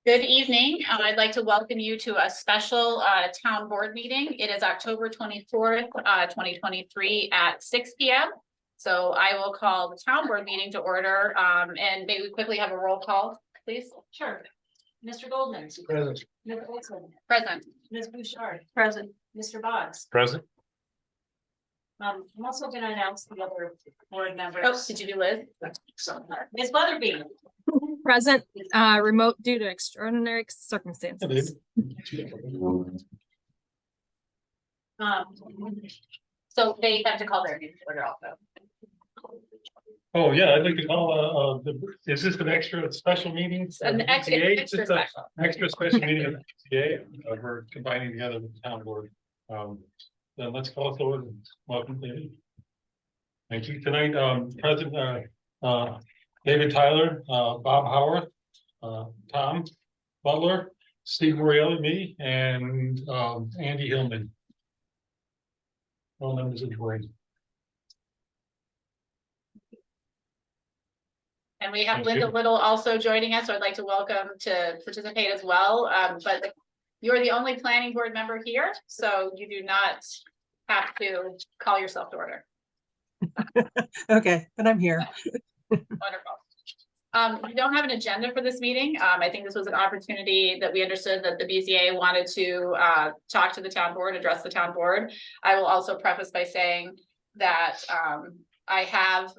Good evening. I'd like to welcome you to a special town board meeting. It is October 24th, 2023 at 6 p.m. So I will call the town board meeting to order and maybe we quickly have a roll call, please. Sure. Mr. Goldman. Present. Ms. Olson. Present. Ms. Bouchard. Present. Mr. Boggs. Present. I'm also going to announce the other board members. Oh, did you do Liz? Ms. Weatherby. Present, remote due to extraordinary circumstances. So they have to call their name order also. Oh, yeah, I'd like to call, is this an extra special meeting? An extra special. Extra special meeting of the BZA. We're combining together with the town board. Then let's call it forward. Welcome, David. Thank you. Tonight, President, David Tyler, Bob Howard, Tom Butler, Steve Morielli, me, and Andy Hillman. All members of the board. And we have Thank Linda you. Little also joining us, so I'd like to welcome to participate as well. But you're the only planning board member here, so you do not have to call yourself to order. Okay, but I'm here. Wonderful. We don't have an agenda for this meeting. I think this was an opportunity that we understood that the BZA wanted to talk to the town board, address the town board. I will also preface by saying that I have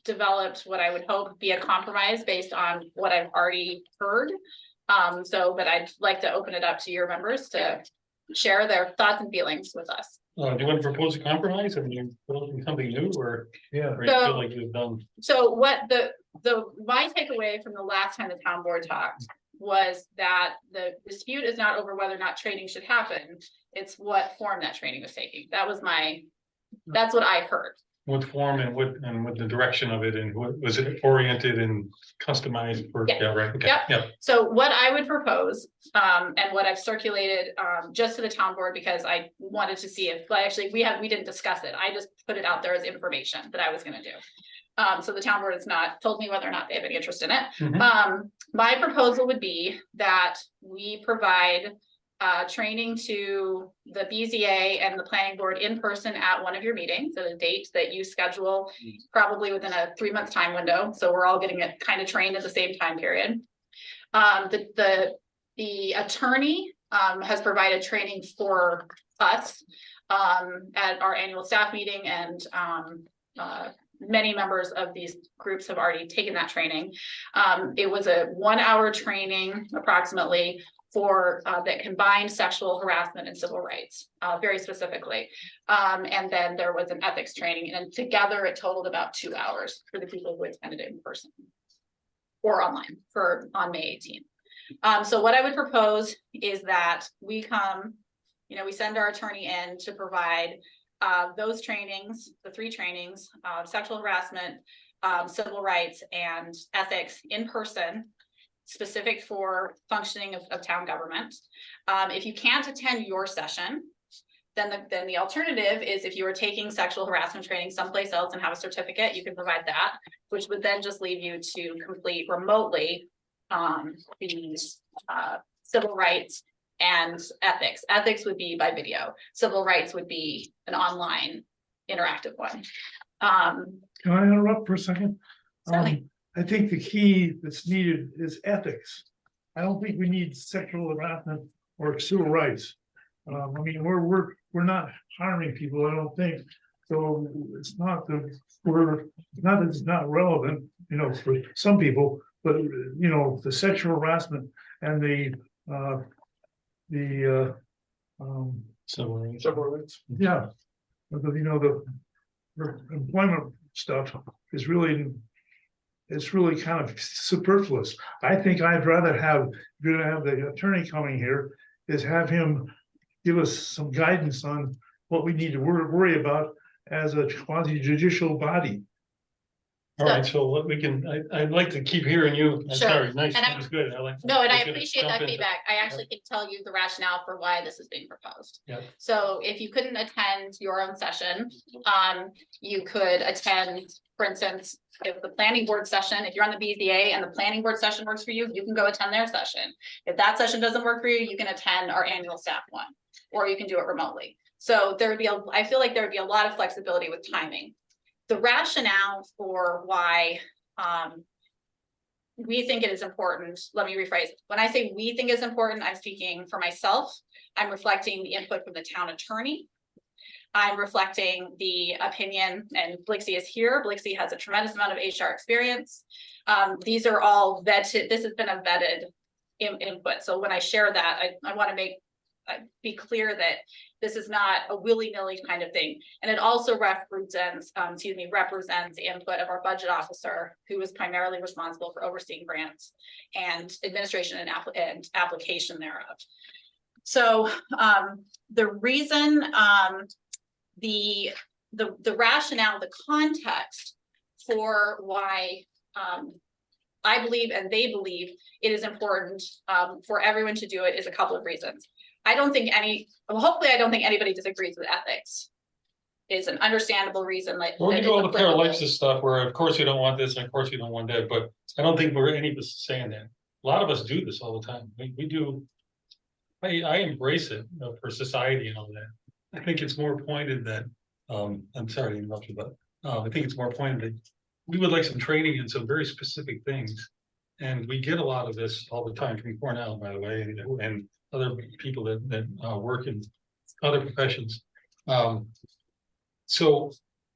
developed what I would hope be a compromise based on what I've already heard. But I'd like to open it up to your members to share their thoughts and feelings with us. Do you want to propose a compromise? I mean, you proposing something new or you So- feel like you've done? So what my takeaway from the last time the town board talked was that the dispute is not over whether or not training should happen. It's what form that training was taking. That's what I heard. What form and what the direction of it and what was it oriented and customized for? Yes. Yeah, right. Okay. Yep. Yeah. So what I would propose, and what I've circulated, just to the town board, because I wanted to see if, well, actually, we didn't discuss it. I just put it out there as information that I was gonna do. So the town board has not told me whether or not they have any interest in it. Mhm. My proposal would be that we provide training to the BZA and the planning board in person at one of your meetings at a date that you schedule, probably within a 3-month time window. So we're all getting it kind of trained at the same time period. The attorney has provided training for us at our annual staff meeting, and many members of these groups have already taken that training. It was a 1-hour training approximately for that combined sexual harassment and civil rights, very specifically. And then there was an ethics training, and together it totaled about 2 hours for the people who attended it in person or online on May 18th. So what I would propose is that we come, we send our attorney in to provide those trainings, the 3 trainings, sexual harassment, civil rights, and ethics in person, specific for functioning of town government. If you can't attend your session, then the alternative is if you are taking sexual harassment training someplace else and have a certificate, you can provide that, which would then just leave you to complete remotely these civil rights and ethics. Ethics would be by video. Civil rights would be an online interactive one. Can I interrupt for a second? Certainly. I think the key that's needed is ethics. I don't think we need sexual harassment or civil rights. I mean, we're not harming people, I don't think. So it's not that it's not relevant, for some people, but the sexual harassment and the Civil rights. yeah. But the employment stuff is really kind of superfluous. I think I'd rather if you're gonna have the attorney coming here, is have him give us some guidance on what we need to worry about as a quasi judicial body. All right, so what we can, I'd like to keep hearing you. I'm Sure. sorry, nice, And that was good. I like. No, and I was gonna appreciate jump that into- feedback. I actually can tell you the rationale for why this is being proposed. Yeah. So if you couldn't attend your own session, you could attend, for instance, if the planning board session, if you're on the BZA and the planning board session works for you, you can go attend their session. If that session doesn't work for you, you can attend our annual staff one, or you can do it remotely. So there would be, I feel like there would be a lot of flexibility with timing. The rationale for why, we think it is important, let me rephrase. When I say we think it's important, I'm speaking for myself. I'm reflecting the input from the town attorney. I'm reflecting the opinion, and Blixie is here. Blixie has a tremendous amount of HR experience. These are all vetted, this has been a vetted input. So when I share that, I want to be clear that this is not a willy-nilly kind of thing. And it also represents the input of our budget officer, who is primarily responsible for overseeing grants and administration and application thereof. So the reason, the rationale, the context for why I believe and they believe it is important for everyone to do it is a couple of reasons. I don't think hopefully I don't think anybody disagrees with ethics. It's an understandable reason. Like We're gonna do all the applicable. paralysis stuff where of course you don't want this and of course you don't want that, but I don't think any of us saying that. A lot of us do this all the time. We do. I embrace it for society and all that. I think it's more pointed that, I'm sorry to interrupt you, but I think it's more pointed that we would like some training in some very specific things. And we get a lot of this all the time from Cornell, by the way, and other people that work in other professions. So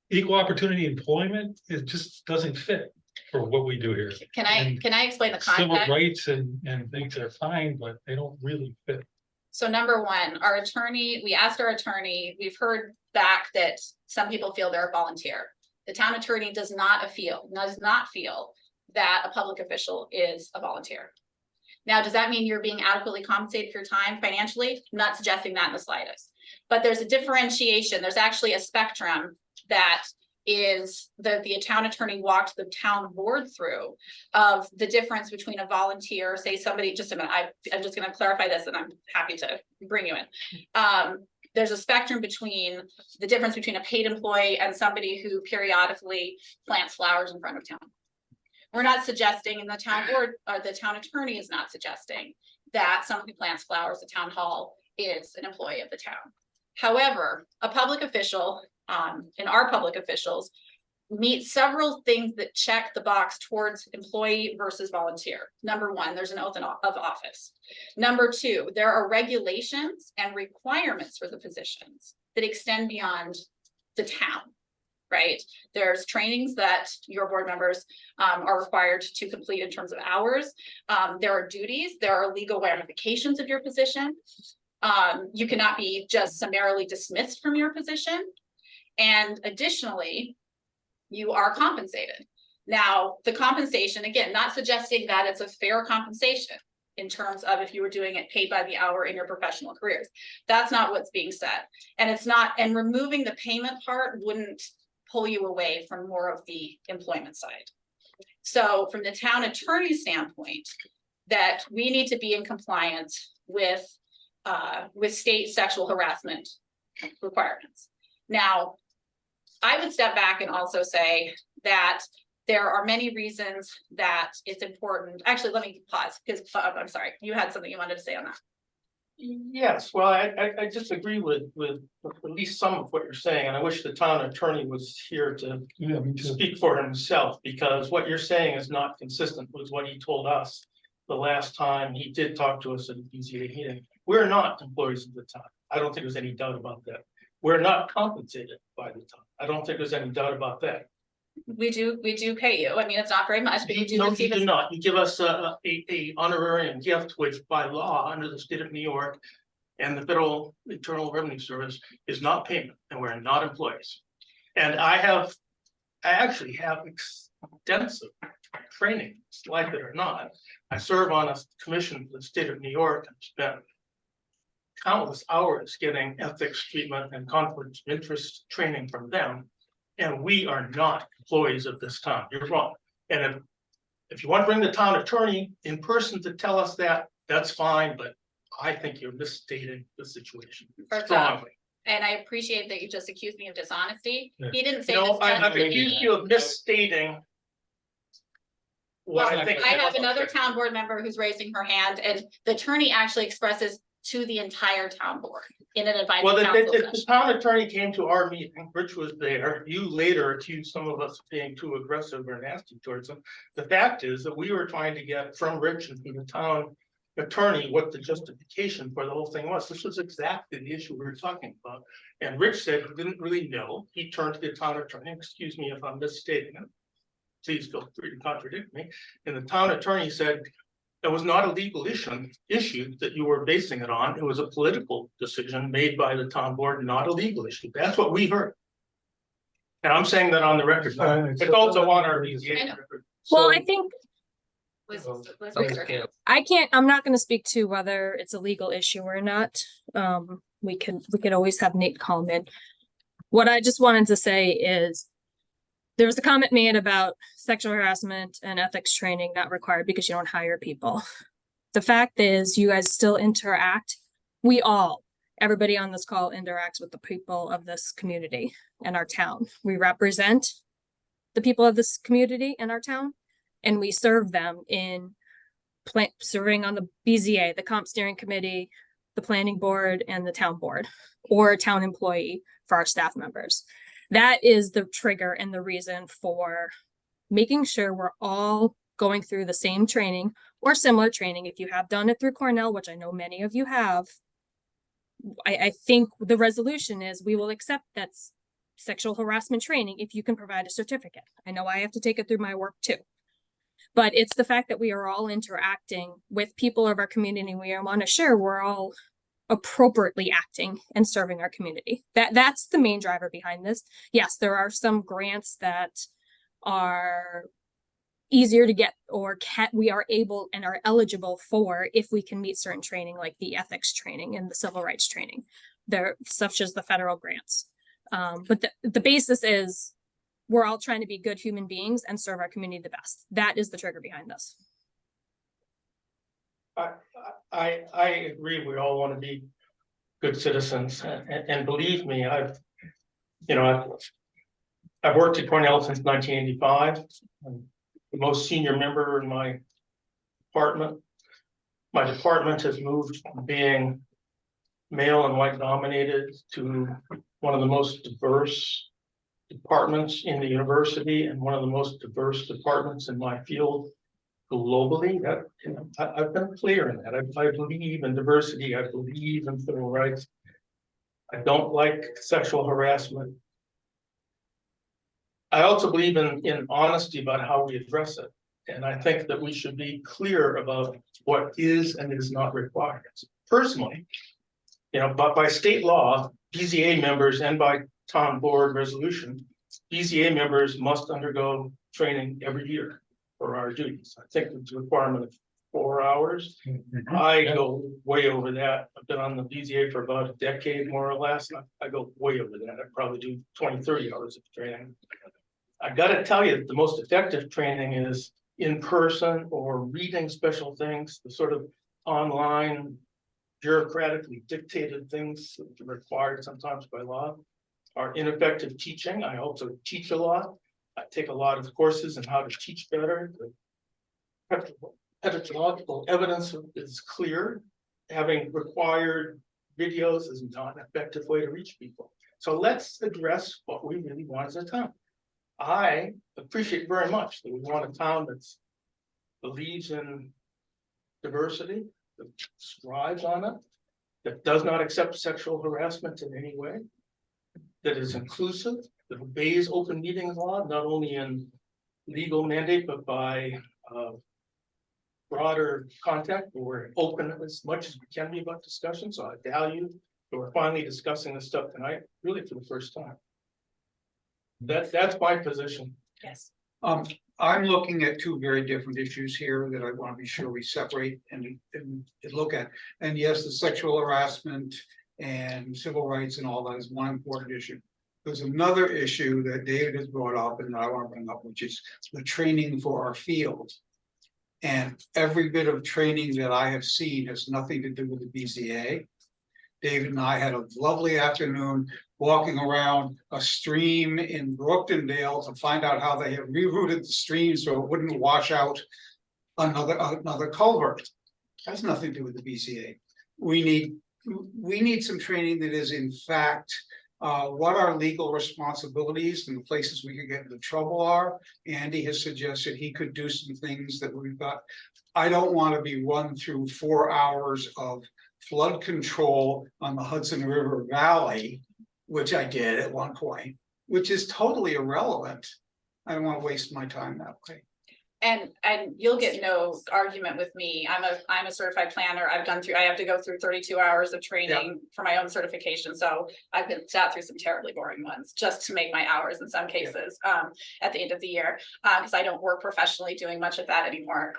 equal opportunity employment, it just doesn't fit for what we do here. Can I explain the Civil context? rights and things are fine, but they don't really fit. So number one, our attorney, we asked our attorney, we've heard back that some people feel they're a volunteer. The town attorney does not feel that a public official is a volunteer. Now, does that mean you're being adequately compensated for your time financially? I'm not suggesting that in the slightest, but there's a differentiation. There's actually a spectrum that is the town attorney walked the town board through of the difference between a volunteer, say somebody, just a minute, I'm just gonna clarify this and I'm happy to bring you in. There's a spectrum between the difference between a paid employee and somebody who periodically plants flowers in front of town. We're not suggesting, and the town board or the town attorney is not suggesting that someone who plants flowers at town hall is an employee of the town. However, a public official, and our public officials meet several things that check the box towards employee versus volunteer. Number one, there's an oath of office. Number two, there are regulations and requirements for the positions that extend beyond the town, right? There's trainings that your board members are required to complete in terms of hours. There are duties, there are legal ramifications of your position. You cannot be just summarily dismissed from your position. And additionally, you are compensated. Now, the compensation, again, not suggesting that it's a fair compensation in terms of if you were doing it paid by the hour in your professional careers. That's not what's being said. And it's not, and removing the payment part wouldn't pull you away from more of the employment side. So from the town attorney standpoint, that we need to be in compliance with state sexual harassment requirements. Now, I would step back and also say that there are many reasons that it's important. Actually, let me pause because I'm sorry, you had something you wanted to say on that. Yes, well, I disagree with at least some of what you're saying, and I wish the town attorney was here to Yeah, me too. speak for himself, because what you're saying is not consistent with what he told us the last time he did talk to us at the BZA meeting. We're not employees of the town. I don't think there's any doubt about that. We're not compensated by the town. I don't think there's any doubt about that. We do pay you. I mean, it's not very much, but you do No, you receive do a not. You give us a honorarium gift, which by law, under the state of New York and the Federal Internal Revenue Service is not payment, and we're not employees. And I actually have extensive training, like it or not. I serve on a commission for the state of New York and spent countless hours getting ethics treatment and conflict of interest training from them. And we are not employees of this town. You're wrong. And if you want to bring the town attorney in person to tell us that, that's fine, but I think you're misstating the situation First off, strongly. And I appreciate that you just accused me of dishonesty. Yeah. He didn't say No, this. I've just- accused you of misstating. What I think. I have another town board member who's raising her hand, and the attorney actually expresses to the entire town board in an Well, advisory council the session. town attorney came to our meeting, Rich was there, you later accused some of us of being too aggressive or nasty towards him. The fact is that we were trying to get from Rich and from the town attorney what the justification for the whole thing was. This was exactly the issue we were talking about. And Rich said he didn't really know. He turned to the town attorney, excuse me if I'm misstating it. Please feel free to contradict me. And the town attorney said, it was not a legal issue that you were basing it on. It was a political decision made by the town board, not a legal issue. That's what we heard. And I'm saying that on the record. It's also on our BZA record. Well, So- I think Okay. I'm not gonna speak to whether it's a legal issue or not. We could always have Nate call in. What I just wanted to say is there was a comment made about sexual harassment and ethics training not required because you don't hire people. The fact is, you guys still interact. Everybody on this call interacts with the people of this community and our town. We represent the people of this community and our town, and we serve them in serving on the BZA, the Comp Steering Committee, the Planning Board, and the Town Board, or a town employee for our staff members. That is the trigger and the reason for making sure we're all going through the same training or similar training. If you have done it through Cornell, which I know many of you have, I think the resolution is we will accept that's sexual harassment training if you can provide a certificate. I know I have to take it through my work too. But it's the fact that we are all interacting with people of our community. We want to share we're all appropriately acting and serving our community. That's the main driver behind this. Yes, there are some grants that are easier to get or we are able and are eligible for if we can meet certain training like the ethics training and the civil rights training. There such as the federal grants. But the basis is we're all trying to be good human beings and serve our community the best. That is the trigger behind this. I agree, we all want to be good citizens, and believe me, I've worked at Cornell since 1985. I'm the most senior member in my department. My department has moved from being male and white dominated to one of the most diverse departments in the university and one of the most diverse departments in my field globally. I've been clear in that. I believe in diversity. I believe in civil rights. I don't like sexual harassment. I also believe in honesty about how we address it. And I think that we should be clear about what is and is not required. Personally, but by state law, BZA members and by town board resolution, BZA members must undergo training every year for our duties. I think it's a requirement of 4 hours. I go way over that. I've been on the BZA for about a decade, more or less. I go way over that. I probably do 20, 30 hours of training. I gotta tell you that the most effective training is in person or reading special things, the sort of online bureaucratically dictated things that are required sometimes by law are ineffective teaching. I also teach a lot. I take a lot of courses on how to teach better. The pedagogical evidence is clear. Having required videos is not an effective way to reach people. So let's address what we really want as a town. I appreciate very much that we want a town that believes in diversity, that strives on it, that does not accept sexual harassment in any way, that is inclusive, that obeys open meetings law, not only in legal mandate, but by broader context, where we're open as much as we can be about discussion. So I value that we're finally discussing this stuff tonight, really for the first time. That's my position. Yes. I'm looking at two very different issues here that I want to be sure we separate and look at. And yes, the sexual harassment and civil rights and all that is one important issue. there's another issue that David has brought up and that I want to bring up, which is the training for our field. And every bit of training that I have seen has nothing to do with the BZA. David and I had a lovely afternoon walking around a stream in Brookendale to find out how they have rerouted the stream so it wouldn't wash out another culvert. Has nothing to do with the BZA. We need some training that is in fact what our legal responsibilities and the places we could get into trouble are. Andy has suggested he could do some things that we've got. I don't want to be run through 4 hours of flood control on the Hudson River Valley, which I did at one point, which is totally irrelevant. I don't want to waste my time that way. And you'll get no argument with me. I'm a certified planner. I have to go through 32 hours of training for my own certification. So I've been sat through some terribly boring ones just to make my hours in some cases at the end of the year. Because I don't work professionally doing much of that anymore.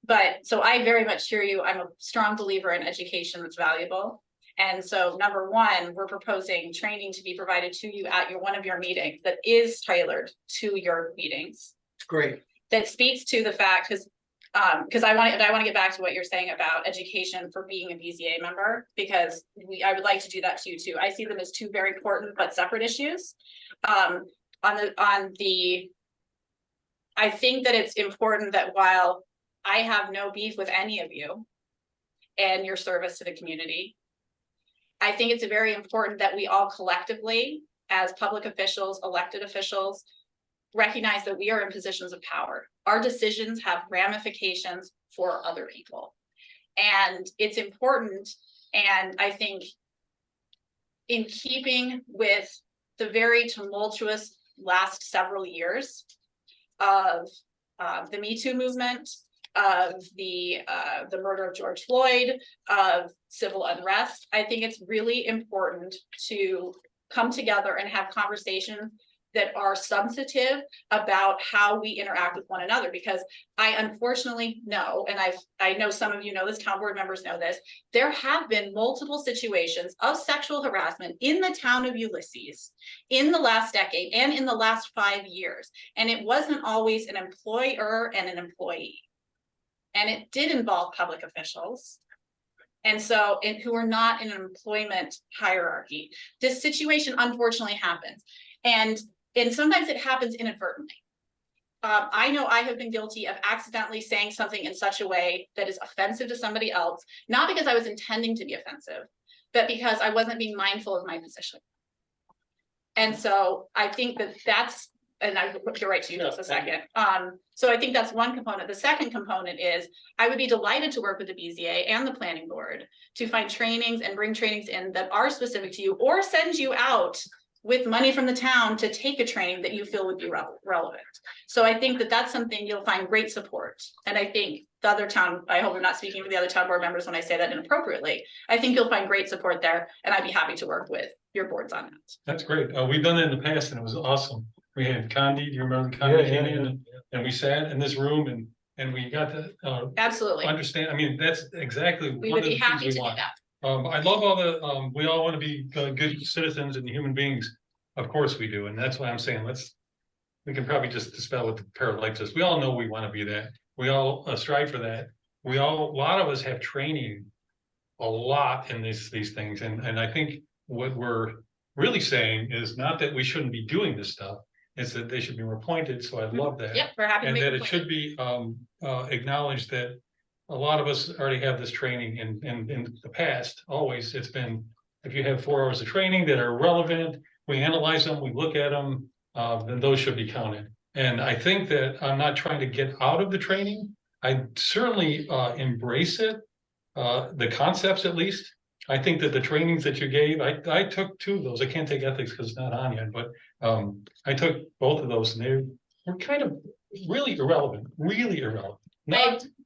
But so I very much hear you. I'm a strong believer in education that's valuable. And so number one, we're proposing training to be provided to you at one of your meetings that is tailored to your meetings. Great. That speaks to the fact, because I want to get back to what you're saying about education for being a BZA member, because I would like to do that to you too. I see them as two very important but separate issues. I think that it's important that while I have no beef with any of you and your service to the community, I think it's very important that we all collectively, as public officials, elected officials, recognize that we are in positions of power. Our decisions have ramifications for other people. And it's important, and I think in keeping with the very tumultuous last several years of the Me Too movement, of the murder of George Floyd, of civil unrest, I think it's really important to come together and have conversations that are substantive about how we interact with one another, because I unfortunately know, and I know some of you know this, town board members know this, there have been multiple situations of sexual harassment in the town of Ulysses in the last decade and in the last 5 years. And it wasn't always an employer and an employee. And it did involve public officials. And so, who are not in an employment hierarchy. This situation unfortunately happens. And sometimes it happens inadvertently. I know I have been guilty of accidentally saying something in such a way that is offensive to somebody else, not because I was intending to be offensive, but because I wasn't being mindful of my position. And so I think that's, and I will get right to you in just a second. So I think that's one component. The second component is I would be delighted to work with the BZA and the planning board to find trainings and bring trainings in that are specific to you, or send you out with money from the town to take a training that you feel would be relevant. So I think that that's something you'll find great support. And I think the other town, I hope I'm not speaking for the other town board members when I say that inappropriately. I think you'll find great support there, and I'd be happy to work with your boards on that. That's great. We've done it in the past and it was awesome. We had Condi, do you remember Condi came in and we sat in this room and we got to Absolutely understand. I mean, that's exactly we one would of be the happy things to we do want. that. I love all the, we all want to be good citizens and human beings. Of course we do. And that's why I'm saying, we can probably just dispel what the parallel is. We all know we want to be that. We all strive for that. A lot of us have training a lot in these things. And I think what we're really saying is not that we shouldn't be doing this stuff. It's that they should be more pointed. So I love that. Yep, we're happy to And make that a it point. should be acknowledged that a lot of us already have this training, and in the past, always it's been, if you have 4 hours of training that are relevant, we analyze them, we look at them, then those should be counted. And I think that I'm not trying to get out of the training. I certainly embrace it, the concepts at least. I think that the trainings that you gave, I took 2 of those. I can't take ethics because it's not on yet, but I took both of those and they were kind of really irrelevant,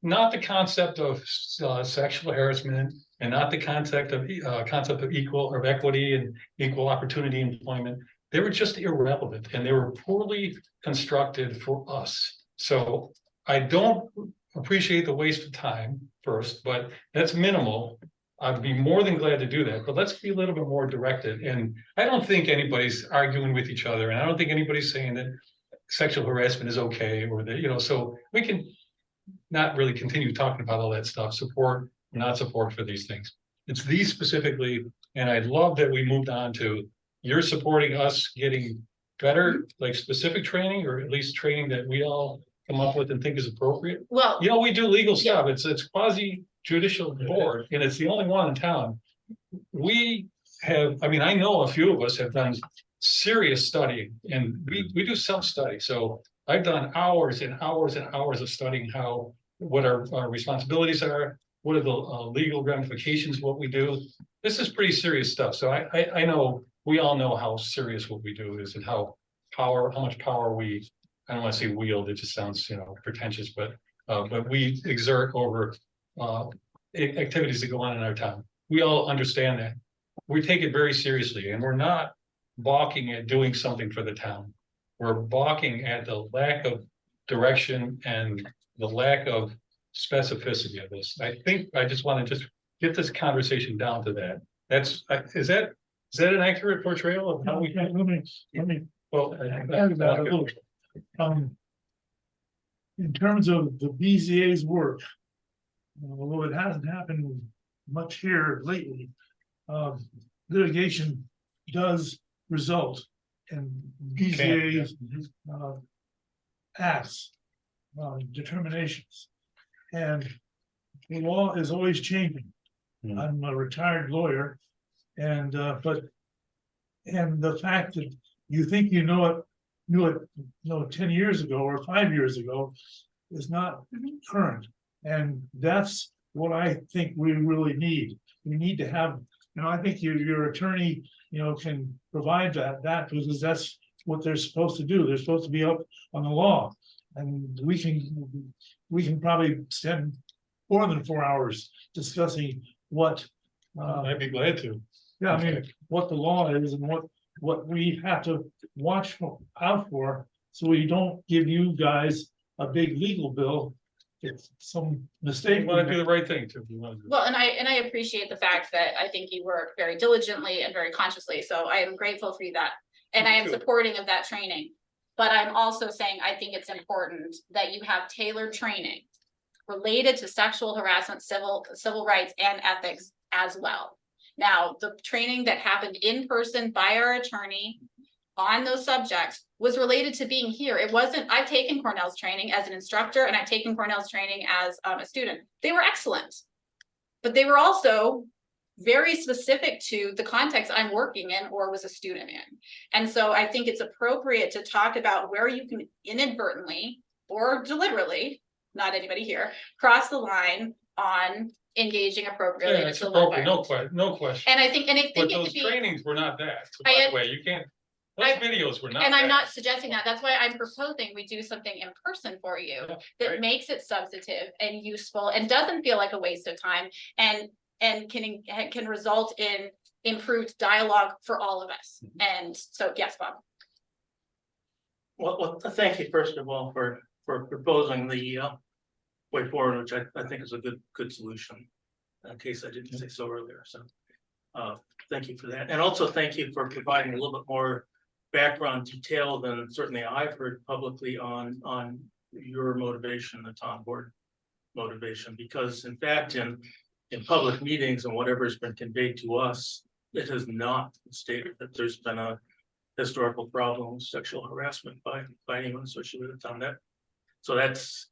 Not the concept of sexual harassment, and not the concept of equal or equity and equal opportunity employment. They were just irrelevant and they were poorly constructed for us. So I don't appreciate the waste of time first, but that's minimal. I'd be more than glad to do that, but let's be a little bit more directed. And I don't think anybody's arguing with each other, and I don't think anybody's saying that sexual harassment is okay, or that, you know, so we can not really continue talking about all that stuff, support, not support for these things. It's these specifically, and I love that we moved on to, you're supporting us getting better, like specific training, or at least training that we all come up with and think is appropriate. Well, You know, we do legal stuff. It's quasi judicial board, and it's the only one in town. We have, I mean, I know a few of us have done serious studying, and we do self-study. So I've done hours and hours and hours of studying what our responsibilities are, what are the legal ramifications of what we do. This is pretty serious stuff. So I know, we all know how serious what we do is, and how much power we, I don't want to say wield, it just sounds, you know, pretentious, but we exert over activities that go on in our town. We all understand that. We take it very seriously, and we're not balking at doing something for the town. We're balking at the lack of direction and the lack of specificity of this. I think I just want to just get this conversation down to that. Is that an accurate portrayal of how we? Let me Well, add that a little bit. In terms of the BZA's work, although it hasn't happened much here lately, litigation does result in BZA's acts, determinations. And the law is always changing. Hmm. I'm a retired lawyer, and the fact that you think you knew it 10 years ago or 5 years ago is not current. And that's what I think we really need. We need to have, you know, I think your attorney, you know, can provide that because that's what they're supposed to do. They're supposed to be up on the law. And we can probably spend more than 4 hours discussing what I'd be glad to. yeah, I mean, what the law is and what we have to watch out for, so we don't give you guys a big legal bill if some mistake. You want to do the right thing too. well, and I appreciate the fact that I think you work very diligently and very consciously, so I am grateful for that. And I am Sure. supporting of that training. But I'm also saying, I think it's important that you have tailored training related to sexual harassment, civil rights and ethics as well. Now, the training that happened in person by our attorney on those subjects was related to being here. It wasn't, I've taken Cornell's training as an instructor, and I've taken Cornell's training as a student. They were excellent, but they were also very specific to the context I'm working in or was a student in. And so I think it's appropriate to talk about where you can inadvertently or deliberately, not anybody here, cross the line on engaging appropriately. Yeah, in a it's civil appropriate, environment. no question. And I think But it those could be, trainings were not that. So I- by the way, you can't, those videos were not. and I'm that. not suggesting that. That's why I'm proposing we do something in person for you Yeah, that right. makes it substantive and useful and doesn't feel like a waste of time and can result in improved dialogue for all of us. And so, yes, Bob. Well, thank you first of all for proposing the way forward, which I think is a good solution. In case I didn't say so earlier, so thank you for that. And also thank you for providing a little bit more background detail than certainly I've heard publicly on your motivation, the town board motivation, because in fact, in public meetings and whatever has been conveyed to us, it has not stated that there's been a historical problem with sexual harassment by anyone associated with the town. So that's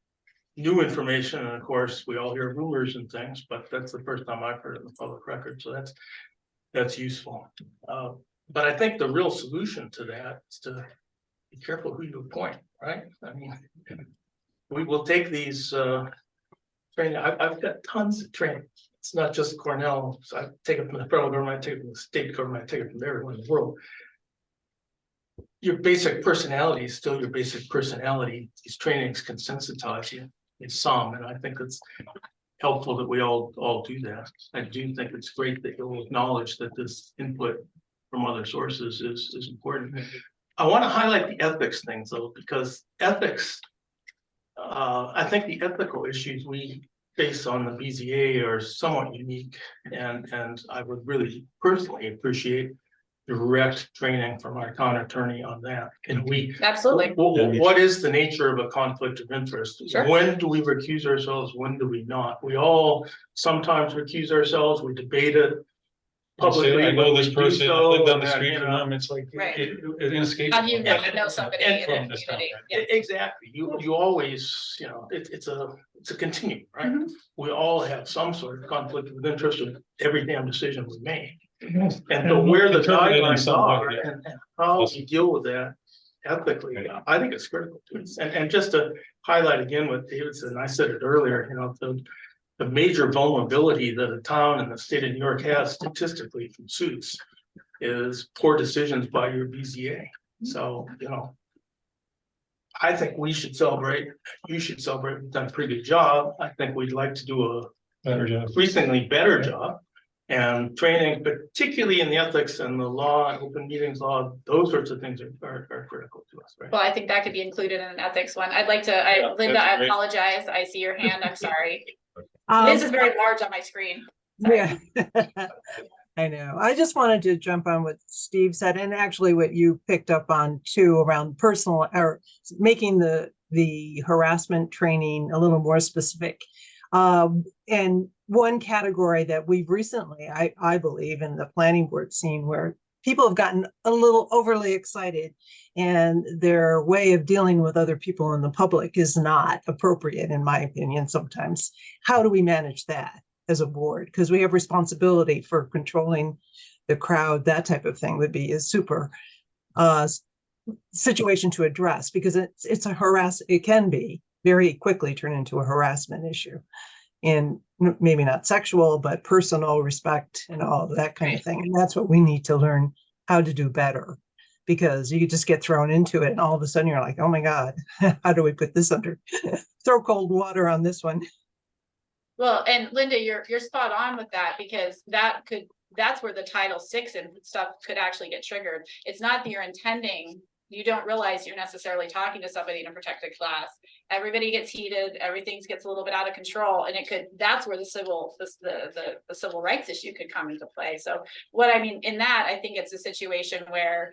new information, and of course, we all hear rumors and things, but that's the first time I've heard it in the public record, so that's useful. But I think the real solution to that is to be careful who you appoint, right? I mean, we will take these training. I've got tons of training. It's not just Cornell. So I take it from the federal government, I take it from the state government, I take it from everyone in the world. Your basic personality is still your basic personality. These trainings can sensitize you in some, and I think it's helpful that we all do that. I do think it's great that you'll acknowledge that this input from other sources is important. I want to highlight the ethics things though, because ethics, I think the ethical issues we based on the BZA are somewhat unique, and I would really personally appreciate direct training from our town attorney on that. Can we, Absolutely. what is the nature of a conflict of interest? Sure. When do we recuse ourselves? When do we not? We all sometimes recuse ourselves, we debate it publicly. I know when this we do person, I so, live down the and, street you from know, them, it's like, Right. it inescapable. Have you gotten to know somebody in From the this town, community? right? Yeah. Exactly, you always, you know, it's a continuum, right? Mhm. We all have some sort of conflict of interest with every damn decision we make. And so And where the interpret it in guidelines some way, are yeah. and how we deal with that ethically, I think it's critical to us. And just to highlight again what David said, and I said it earlier, you know, the major vulnerability that a town in the state of New York has statistically from suits is poor decisions by your BZA. So, you know, I think we should celebrate, you should celebrate, we've done a pretty good job. I think we'd like to do a Better job. increasingly better job. And training, particularly in the ethics and the law and open meetings law, those sorts of things are critical to us, right? Well, I think that could be included in an ethics one. I'd like to, Yeah, Linda, that's I great. apologize. I see your hand. I'm sorry. This is very large on my screen. Sorry. Yeah. I know. I just wanted to jump on what Steve said, and actually what you picked up on too, around personal or making the harassment training a little more specific. And one category that we've recently, I believe, in the planning board scene, where people have gotten a little overly excited and their way of dealing with other people in the public is not appropriate, in my opinion, sometimes. How do we manage that as a board? Because we have responsibility for controlling the crowd. That type of thing would be a super situation to address, because it's it can be very quickly turn into a harassment issue. And maybe not sexual, but personal respect and all of that kind of thing. And that's what we need to learn how to do better, because you could just get thrown into it and all of a sudden you're like, oh my God, how do we put this under? Throw cold water on this one. Well, and Linda, you're spot on with that, because that's where the Title VI and stuff could actually get triggered. It's not that you're intending, you don't realize you're necessarily talking to somebody in a protected class. Everybody gets heated, everything gets a little bit out of control, and that's where the civil rights issue could come into play. So what I mean in that, I think it's a situation where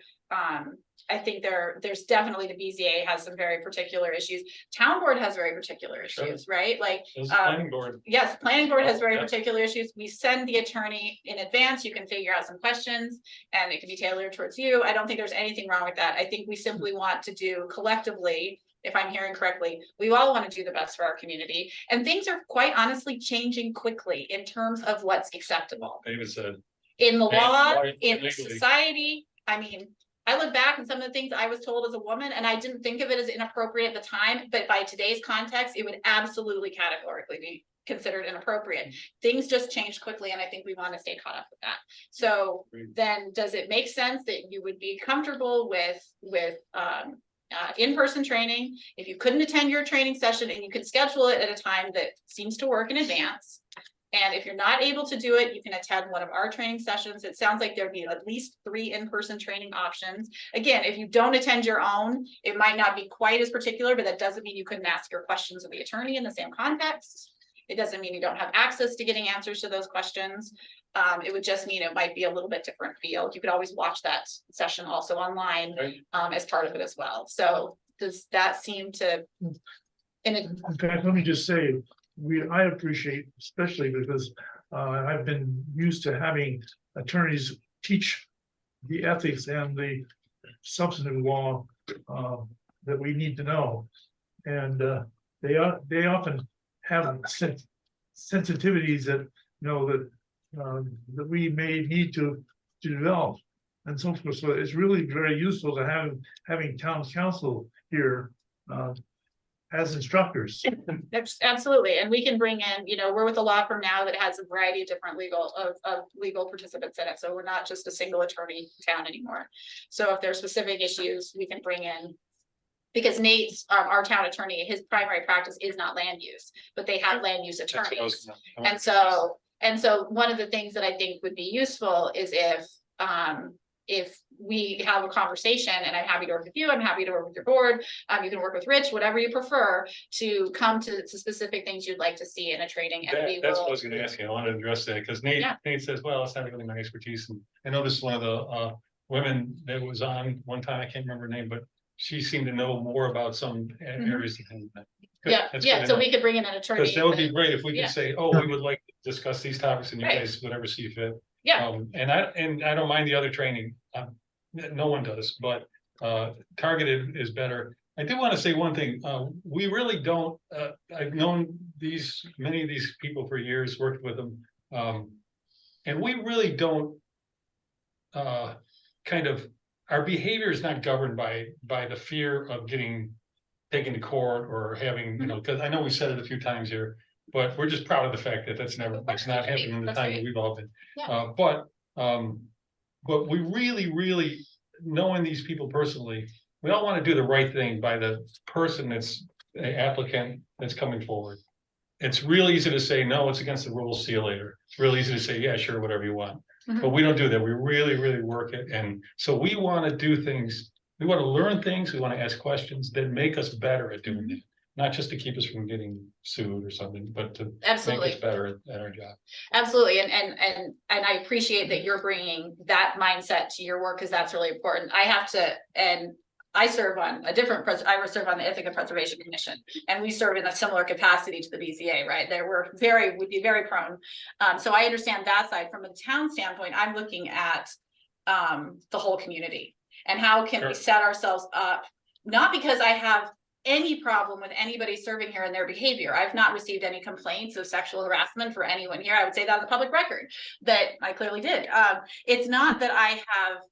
I think there's definitely the BZA has some very particular issues. Town board has very particular issues, right? Like This is planning board. yes, planning board has very Yeah. particular issues. We send the attorney in advance. You can figure out some questions and it can be tailored towards you. I don't think there's anything wrong with that. I think we simply want to do collectively, if I'm hearing correctly, we all want to do the best for our community. And things are quite honestly changing quickly in terms of what's acceptable David said, in the Yeah, law, right, in legally. society. I mean, I look back and some of the things I was told as a woman, and I didn't think of it as inappropriate at the time, but by today's context, it would absolutely categorically be considered inappropriate. Things just changed quickly, and I think we want to stay caught up with that. So then does it make sense that you would be comfortable with in-person training if you couldn't attend your training session and you can schedule it at a time that seems to work in advance? And if you're not able to do it, you can attend one of our training sessions. It sounds like there'd be at least 3 in-person training options. Again, if you don't attend your own, it might not be quite as particular, but that doesn't mean you couldn't ask your questions of the attorney in the same context. It doesn't mean you don't have access to getting answers to those questions. It would just mean it might be a little bit different feel. You could always watch that session also online, Right. as part of it as well. So does that seem to? Okay, let me just say, I appreciate, especially because I've been used to having attorneys teach the ethics and the substantive law that we need to know. And they often have sensitivities that, you know, that we may need to develop and so forth. So it's really very useful to having town council here as instructors. Absolutely, and we can bring in, you know, we're with a law firm now that has a variety of different legal participants in it, so we're not just a single attorney town anymore. So if there's specific issues, we can bring in, because Nate's our town attorney, his primary practice is not land use, but they have land use That's what I attorneys. was And so one of the things that I think would be useful is if if we have a conversation, and I'm happy to work with you, I'm happy to work with your board, you can work with Rich, whatever you prefer, to come to specific things you'd like to see in a training, and we That's what I will. was gonna ask you. I wanted to address that, because Nate, Yeah. Nate says, well, it's not really my expertise, and I know this is one of the women that was on one time, I can't remember her name, but she seemed to know more about some areas. Good. Yeah, That's yeah, good to so know. we could bring in an attorney. Because that would be great if we Yeah. could say, oh, we would like to discuss these topics, and you Right. guys, whatever see fit. Yeah. And I don't mind the other training, no one does, but targeted is better. I do want to say one thing, we really don't, I've known many of these people for years, worked with them. And we really don't kind of, our behavior is not governed by the fear of getting taken to court or having, you know, because I know we said it a few times here, but we're just proud of the fact that that's not happening in the That's time right. that we've all been. Yeah. But we really, knowing these people personally, we all want to do the right thing by the person that's the applicant that's coming forward. It's real easy to say, no, it's against the rules, see you later. It's real easy to say, yeah, sure, whatever you want. But we don't do that. We really work it. And so we want to do things, we want to learn things, we want to ask questions that make us better at doing it. Not just to keep us from getting sued or something, but to Absolutely. make us better at our job. Absolutely, and I appreciate that you're bringing that mindset to your work, because that's really important. I have to, and I serve on a different, I serve on the Ethics and Preservation Commission, and we serve in a similar capacity to the BZA, right? There would be very prone. So I understand that side. From a town standpoint, I'm looking at the whole community, and how can we set ourselves up, not because I have any problem with anybody serving here and their behavior. I've not received any complaints of sexual harassment for anyone here. I would say that on the public record, that I clearly did. It's not that I have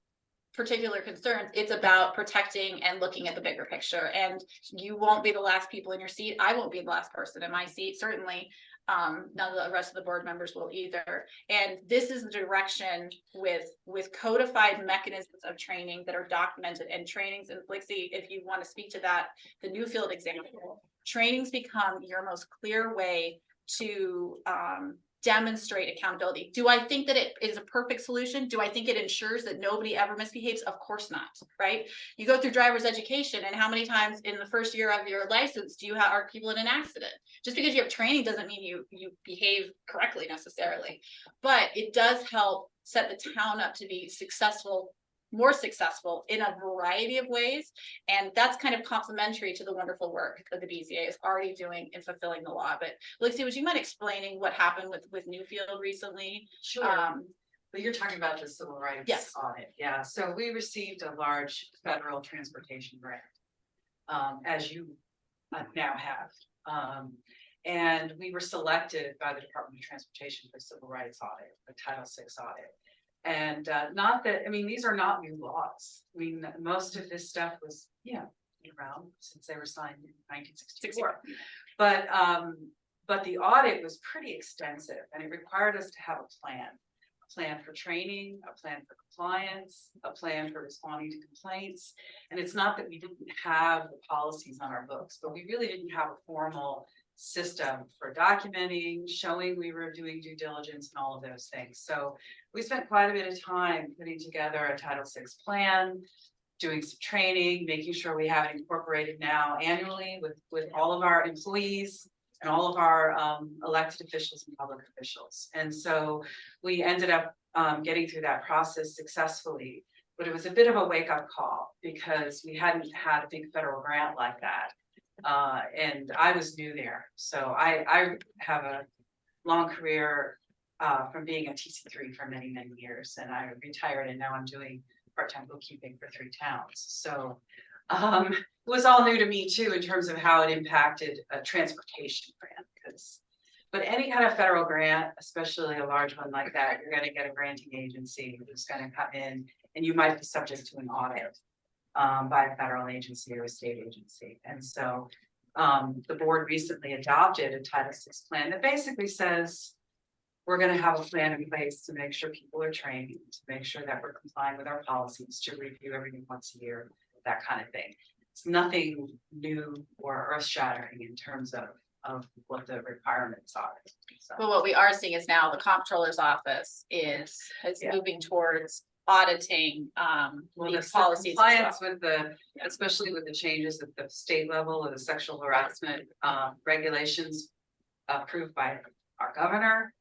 particular concerns. It's about protecting and looking at the bigger picture. And you won't be the last people in your seat. I won't be the last person in my seat, certainly. None of the rest of the board members will either. And this is the direction with codified mechanisms of training that are documented, and trainings. And Lixie, if you want to speak to that, the Newfield example, trainings become your most clear way to demonstrate accountability. Do I think that it is a perfect solution? Do I think it ensures that nobody ever misbehaves? Of course not, right? You go through driver's education, and how many times in the first year of your license are people in an accident? Just because you have training doesn't mean you behave correctly necessarily, but it does help set the town up to be more successful in a variety of ways. And that's kind of complementary to the wonderful work that the BZA is already doing in fulfilling the law. But Lixie, would you mind explaining what happened with Newfield recently? Sure. But you're talking about the civil rights Yes. audit. Yeah. So we received a large federal transportation grant, as you now have. And we were selected by the Department of Transportation for civil rights audit, the Title VI audit. And not that, I mean, these are not new laws. I mean, most of this stuff was, around since they were signed in 1964. But the audit was pretty extensive, and it required us to have a plan for training, a plan for compliance, a plan for responding to complaints. And it's not that we didn't have the policies on our books, but we really didn't have a formal system for documenting, showing we were doing due diligence and all of those things. So we spent quite a bit of time putting together a Title VI plan, doing some training, making sure we have it incorporated now annually with all of our employees and all of our elected officials and public officials. And so we ended up getting through that process successfully, but it was a bit of a wake-up call because we hadn't had a big federal grant like that. And I was new there. So I have a long career from being a TC3 for many, many years, and I retired, and now I'm doing part-time bookkeeping for 3 towns. So it was all new to me too, in terms of how it impacted a transportation grant. But any kind of federal grant, especially a large one like that, you're going to get a granting agency who's going to come in, and you might be subject to an audit by a federal agency or a state agency. And so the board recently adopted a Title VI plan that basically says we're going to have a plan in place to make sure people are trained, to make sure that we're complying with our policies, to review everything once a year, that kind of thing. It's nothing new or earth-shattering in terms of what the requirements are. So. Well, what we are seeing is now the comptroller's office is moving towards auditing, Well, these the policies. as well. compliance with the, especially with the changes at the state level of the sexual harassment regulations approved by our governor.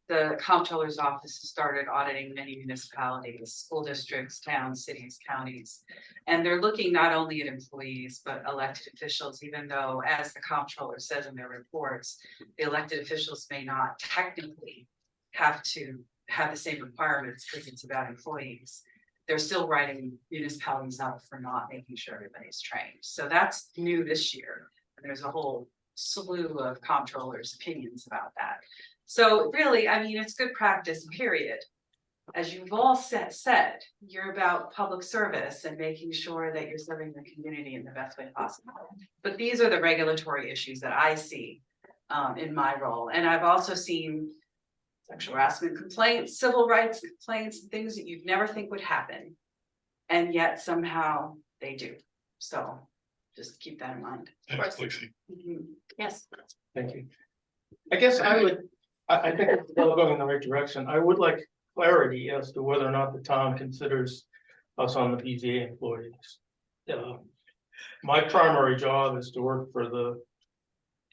The comptroller's office has started auditing many municipalities, school districts, towns, cities, counties. And they're looking not only at employees, but elected officials, even though, as the comptroller says in their reports, the elected officials may not technically have to have the same requirements because it's about employees. They're still writing municipalities up for not making sure everybody's trained. So that's new this year. And there's a whole slew of comptrollers' opinions about that. So really, I mean, it's good practice, period. As you've all said, you're about public service and making sure that you're serving the community in the best way possible. But these are the regulatory issues that I see in my role. And I've also seen sexual harassment complaints, civil rights complaints, things that you'd never think would happen. And yet somehow they do. So just keep that in mind. Thanks, Lexi. Yes. Thank you. I guess I think it's still going in the right direction. I would like clarity as to whether or not the town considers us on the BZA employees. My primary job is to work for the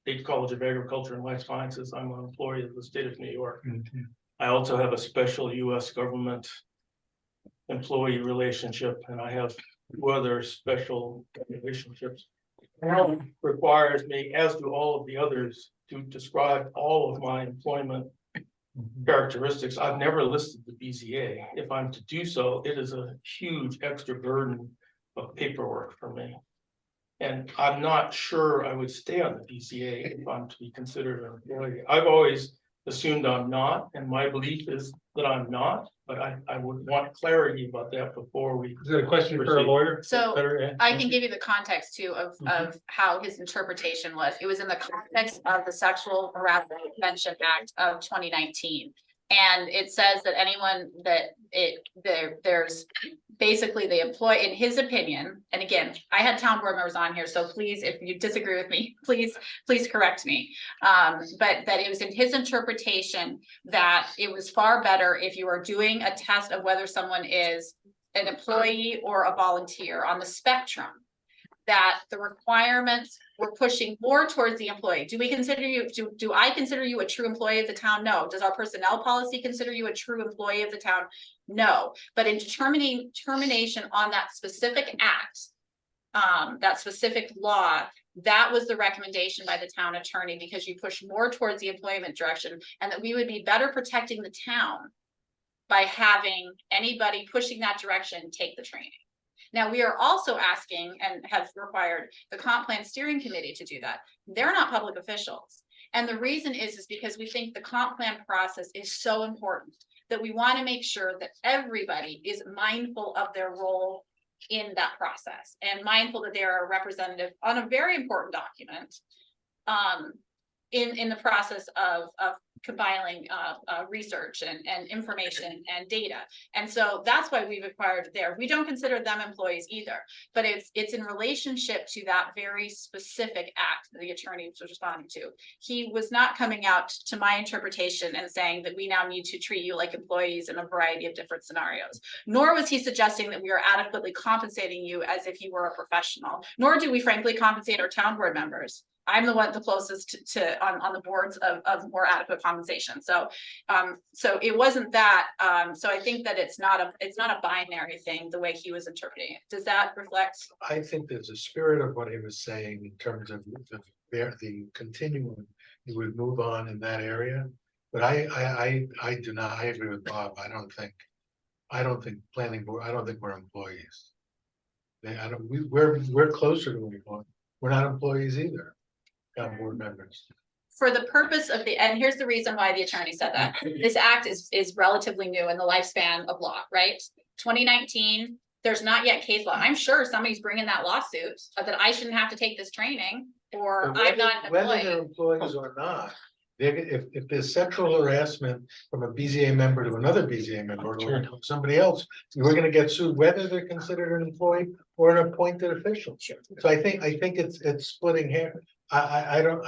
State College of Agriculture and Life Sciences. I'm an employee of the state of New York. I also have a special US government employee relationship, and I have two other special relationships. It requires me, as do all of the others, to describe all of my employment characteristics. I've never listed the BZA. If I'm to do so, it is a huge extra burden of paperwork for me. And I'm not sure I would stay on the BZA if I'm to be considered an employee. I've always assumed I'm not, and my belief is that I'm not, but I would want clarity about that before we. Is that a question for a lawyer? So Better I can give you the context too of how his interpretation was. It was in the context of the Sexual Harassment Prevention Act of 2019. And it says that anyone that there's basically the employee, in his opinion, and again, I had town board members on here, so please, if you disagree with me, please correct me. But that it was in his interpretation that it was far better if you are doing a test of whether someone is an employee or a volunteer on the spectrum, that the requirements were pushing more towards the employee. Do we consider you, do I consider you a true employee of the town? No. Does our personnel policy consider you a true employee of the town? No. But in determining termination on that specific act, that specific law, that was the recommendation by the town attorney, because you push more towards the employment direction, and that we would be better protecting the town by having anybody pushing that direction take the training. Now, we are also asking and have required the comp plan steering committee to do that. They're not public officials. And the reason is because we think the comp plan process is so important that we want to make sure that everybody is mindful of their role in that process and mindful that they are a representative on a very important document in the process of compiling research and information and data. And so that's why we've acquired there. We don't consider them employees either, but it's in relationship to that very specific act that the attorney was responding to. He was not coming out to my interpretation and saying that we now need to treat you like employees in a variety of different scenarios, nor was he suggesting that we are adequately compensating you as if you were a professional, nor do we frankly compensate our town board members. I'm the one the closest to on the boards of more adequate compensation. So so it wasn't that. So I think that it's not a binary thing the way he was interpreting it. Does that reflect? I think there's a spirit of what he was saying in terms of the continuum. He would move on in that area. But I do not, I agree with Bob. I don't think planning board, I don't think we're employees. We're closer to employees. We're not employees either. Board members. For the purpose of and here's the reason why the attorney said that. This act is relatively new in the lifespan of law, right? 2019, there's not yet case law. I'm sure somebody's bringing that lawsuit that I shouldn't have to take this training, or I'm not an Whether employee. they're employees or not, if there's sexual harassment from a BZA member to another BZA member or to somebody else, we're gonna get sued, whether they're considered an employee or an appointed official. So I think it's splitting hair. I don't,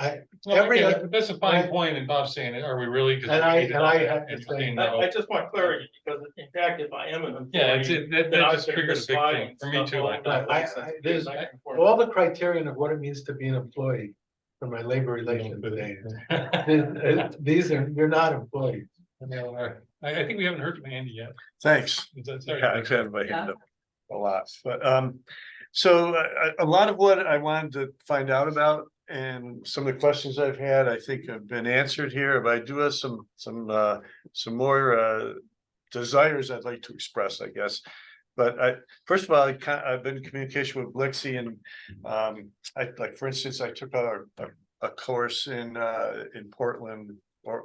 Well, every okay, other- that's a fine point, and Bob's saying, are we really? 'Cause And I we- have to say, I just want clarity, because in fact, if I am an employee. Yeah, that then I've just been triggered a big misfiling thing for me stuff too. all I over thought. the place. there's Back and forth. all the criterion of what it means to be an employee for my labor relations days. These are, you're not employees. I think we haven't heard from Andy yet. Thanks. Sorry. Yeah, I've had my hand up a lot, but so a lot of what I wanted to find out about and some of the questions I've had, I think have been answered here, but I do have some more desires I'd like to express, I guess. But first of all, I've been in communication with Blixie, and like, for instance, I took a course in Portland or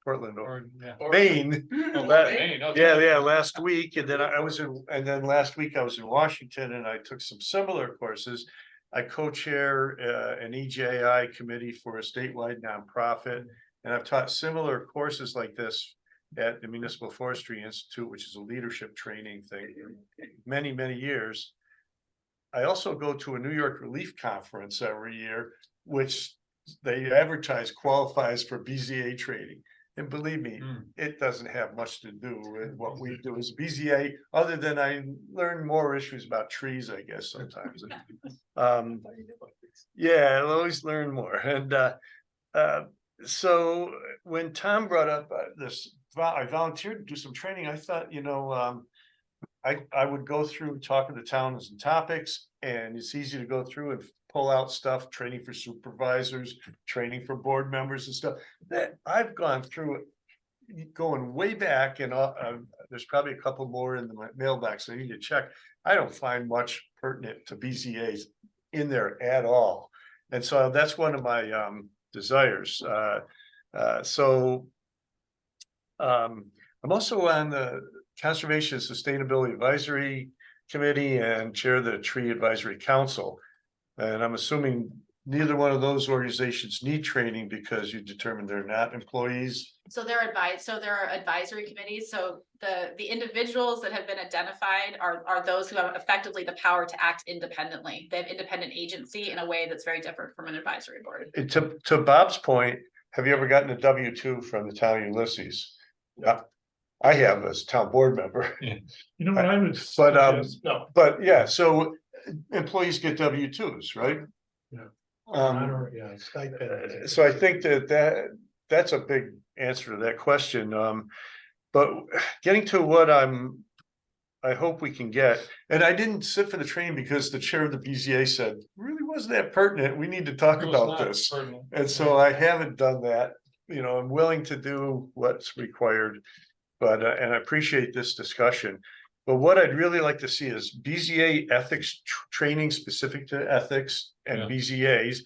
Portland or Maine. Oh, La- Maine, okay. Yeah, last week, and then last week I was in Washington and I took some similar courses. I co-chair an EJI committee for a statewide nonprofit, and I've taught similar courses like this at the Municipal Forestry Institute, which is a leadership training thing, many, many years. I also go to a New York Relief Conference every year, which they advertise qualifies for BZA training. And believe me, it doesn't have much to do with what we do as BZA, other than I learn more issues about trees, I guess, sometimes. Yeah, I'll always learn more. And so when Tom brought up I volunteered to do some training, I thought, I would go through talking to towns and topics, and it's easy to go through and pull out stuff, training for supervisors, training for board members and stuff that I've gone through it, going way back, and there's probably a couple more in my mailbox I need to check. I don't find much pertinent to BZAs in there at all. And so that's one of my desires. I'm also on the Conservation and Sustainability Advisory Committee and chair the Tree Advisory Council. And I'm assuming neither one of those organizations need training because you determined they're not employees. So there are advisory committees, so the individuals that have been identified are those who have effectively the power to act independently. They have independent agency in a way that's very different from an advisory board. And to Bob's point, have you ever gotten a W-2 from the town of Ulysses? Yeah, I have as a town board member. You know what I would. But No. but yeah, so employees get W-2s, right? Yeah, stipend. So I think that's a big answer to that question. But getting to what I hope we can get, and I didn't sit for the training because the chair of the BZA said, really wasn't that pertinent. We need to talk about this. And so I haven't done that. I'm willing to do what's required, but, and I appreciate this discussion. But what I'd really like to see is BZA ethics training specific to ethics and BZAs,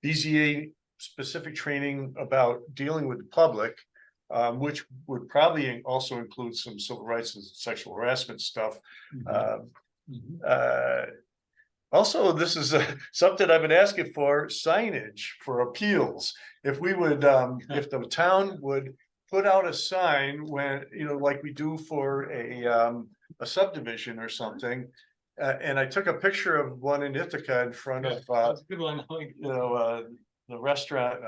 BZA specific training about dealing with the public, which would probably also include some civil rights and sexual harassment stuff. Also, this is something I've been asking for, signage for appeals. If we would, if the town would put out a sign when, like we do for a subdivision or something. And I took a picture of one in Ithaca in front of, Good one. the restaurant,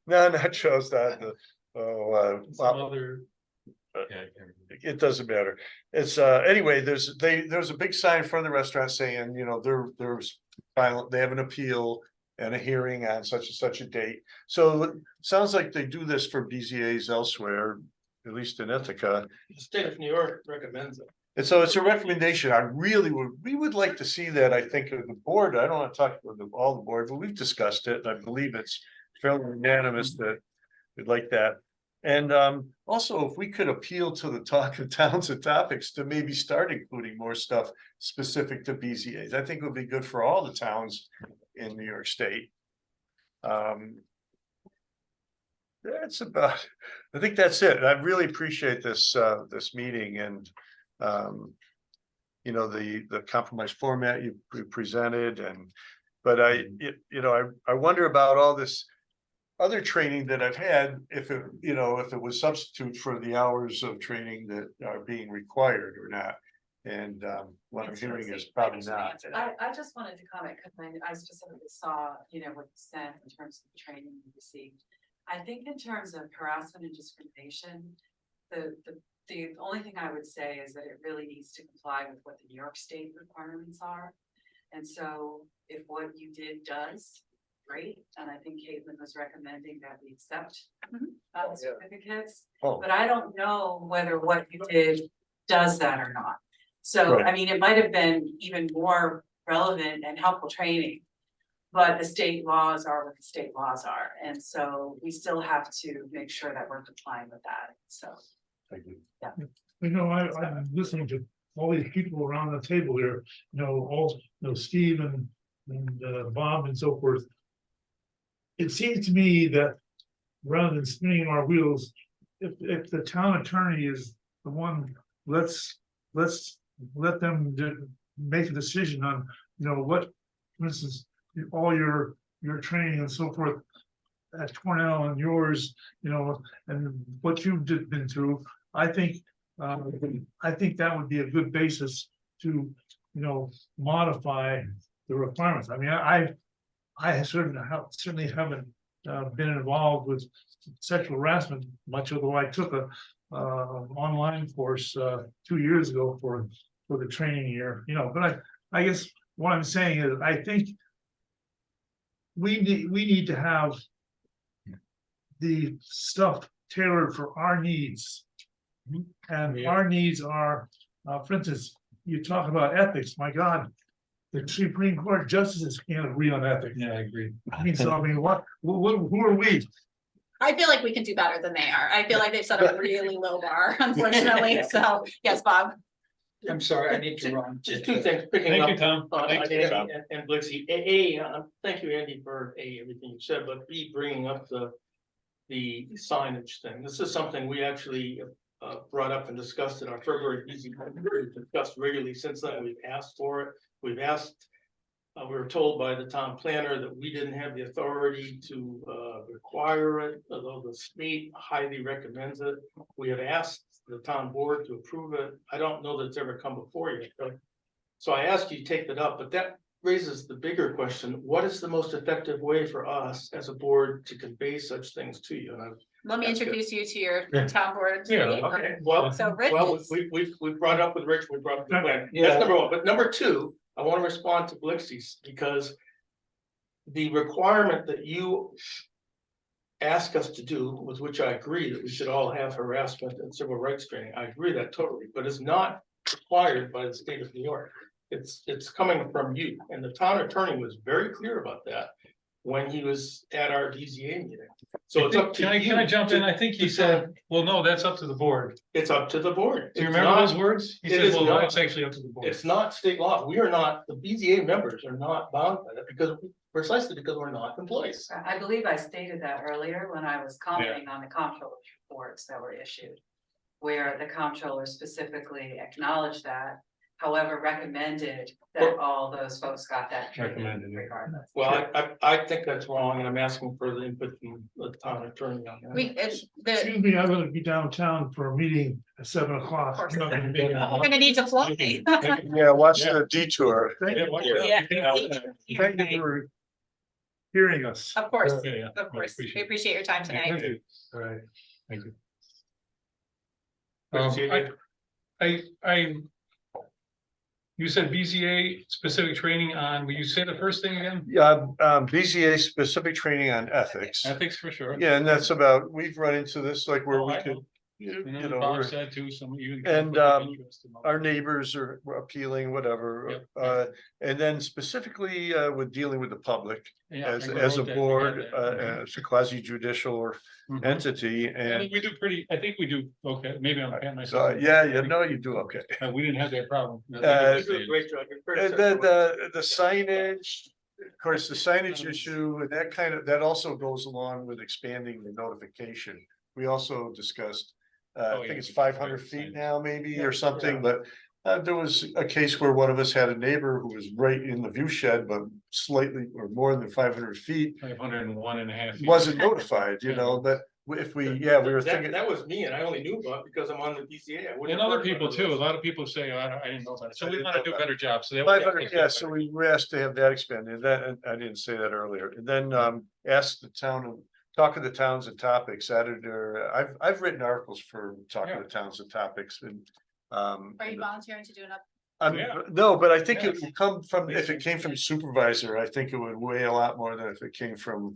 no, not shows that, Some other. it doesn't matter. It's anyway, there's a big sign in front of the restaurant saying, there's they have an appeal and a hearing on such and such a date. So it sounds like they do this for BZAs elsewhere, at least in Ithaca. The state of New York recommends it. And so it's a recommendation. We would like to see that, I think, of the board. I don't want to talk with all the board, but we've discussed it. And I believe it's fairly unanimous that we'd like that. And also, if we could appeal to the talk of towns and topics to maybe start including more stuff specific to BZAs, I think would be good for all the towns in New York State. That's about, I think that's it. I really appreciate this meeting and the compromise format you presented, but I wonder about all this other training that I've had, if it was substitute for the hours of training that are being required or not. And what I'm It's sort of hearing is safe, probably just not. answer that. I just wanted to comment, because I specifically saw, what you sent in terms of the training you received. I think in terms of harassment and discrimination, the only thing I would say is that it really needs to comply with what the New York State requirements are. And so if what you did does, great, and I think Caitlin was recommending that we accept certificates. Oh, But I don't know whether what you did does that or not. So, Right. I mean, it might have been even more relevant and helpful training. But the state laws are what the state laws are, and so we still have to make sure that we're complying with that, so. thank you. I'm listening to all these people around the table here, Steve and Bob and so forth. It seems to me that rather than spinning our wheels, if the town attorney is the one, let's let them make a decision on, what, for instance, all your training and so forth at Cornell and yours, and what you've been through. I think that would be a good basis to, modify the requirements. I mean, I certainly haven't been involved with sexual harassment much, although I took a online course 2 years ago for the training year, but I guess what I'm saying is, I think we need to have the stuff tailored for our needs. And our needs are, for instance, you talk about ethics, my God, the Supreme Court justices can't agree on ethics. Yeah, I agree. What, who are we? I feel like we can do better than they are. I feel like they've set a really low bar, unfortunately. So, yes, Bob. I'm sorry, I need to run. Just two things, picking Thank up you, Tom. on Thank you, Andy Tom. and Blixie. Thank you, Andy, for everything you said, but B, bringing up the signage thing. This is something we actually brought up and discussed in our February BZA. We've discussed regularly since then. We've asked for it. We've asked, we were told by the town planner that we didn't have the authority to require it, although the state highly recommends it. We have asked the town board to approve it. I don't know that it's ever come before you. So I asked you to take that up, but that raises the bigger question. What is the most effective way for us as a board to convey such things to you? And Let me That's good. introduce you to your town board. Yeah, meeting. okay, well, So Rich well, is- we brought it up with Rich, we brought up the plan. Yeah. That's number one, but number two, I want to respond to Blixie's because the requirement that you ask us to do, with which I agree that we should all have harassment and civil rights training, I agree that totally, but it's not required by the state of New York. It's coming from you, and the town attorney was very clear about that when he was at our BZA meeting. So it's up to you. Can I jump in? I think he to- said, well, no, that's up to the board. It's up to the board. Do you It's remember not- those words? He it said, is well, no, not- it's actually up to the board. It's not state law. We are not, the BZA members are not bound by that because precisely because we're not employees. I believe I stated that earlier when I was commenting on the comptroller's reports that were issued. Where the comptroller specifically acknowledged that, however, recommended that all those folks got that training Recommended it. regardless. Well, I think that's wrong and I'm asking for the input from the town attorney on that. Excuse me, I'm gonna be downtown for a meeting at 7:00. Of course. I'm not gonna be here. We're gonna need to fly. Yeah, watch the detour. Thank you. Yeah. Thank you for hearing us. Of course, Yeah, of course. We appreciate it. appreciate your time Thank tonight. you. All right. Thank you. Blixie, I. You said BZA specific training on, will you say the first thing again? Yeah, BZA specific training on ethics. Ethics for sure. Yeah, and that's about, we've run into this like where Oh, we I could, know. you And know, then Bob we're- said too, some of you. And, interest in all our that. neighbors are appealing, whatever. Yep. And then specifically with dealing with the public Yeah, as I a wrote that, board, we had that. as a quasi judicial or Mhm. entity I and. mean, we do pretty, I think we do, okay, maybe I'm patting So, myself. yeah, you know, you do okay. We didn't have that problem. you do a great job. Your And predecessor then the signage, of course, the signage issue and that also goes along with expanding the notification. We also discussed, I think it's 500 feet now maybe or something, but there was a case where one of us had a neighbor who was right in the view shed, but slightly or more than 500 feet. 501 and a half. feet. Wasn't notified, but if we, yeah, we were That, thinking, that was me, and I only knew about it because I'm on the BZA. I wouldn't And have other heard people about too, a this. lot of people say, I didn't know about it, so we want to do a better job, so. 500, yeah, so we were asked to have that expanded, that, and I didn't say that earlier, and then, ask the town, talk to the towns and topics, added, I've written articles for talking to towns and topics, and. Are you volunteering to do another? Yeah. No, but I think it Yes. would come from, if it came from supervisor, I think it would weigh a lot more than if it came from,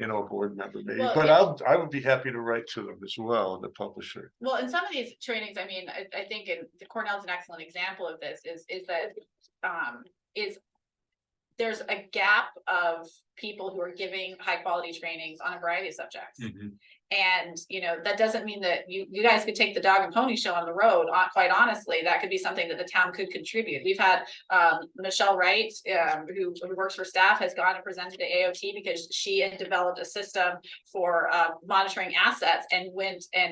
a board member maybe, Well, but yeah. I would be happy to write to them as well, the publisher. Well, in some of these trainings, I mean, I think Cornell's an excellent example of this, is that, is there's a gap of people who are giving high quality trainings on a variety of subjects. Mhm. And, that doesn't mean that you guys could take the dog and pony show on the road, quite honestly, that could be something that the town could contribute. We've had, Michelle Wright, who works for staff, has gone and presented to AOT because she had developed a system for, monitoring assets and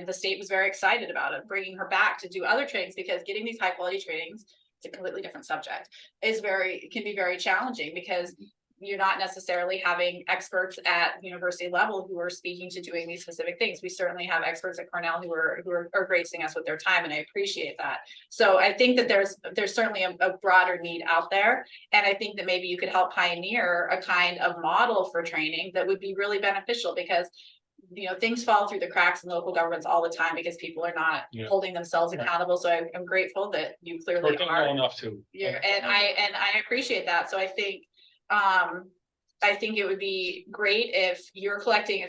the state was very excited about it, bringing her back to do other trainings, because getting these high quality trainings, it's a completely different subject, can be very challenging, because you're not necessarily having experts at university level who are speaking to doing these specific things. We certainly have experts at Cornell who are gracing us with their time, and I appreciate that. So I think that there's certainly a broader need out there. And I think that maybe you could help pioneer a kind of model for training that would be really beneficial, because things fall through the cracks in local governments all the time because people are not holding themselves accountable. So I'm grateful that you clearly are. Enough to. Yeah, and I appreciate that. So I think it would be great if you're collecting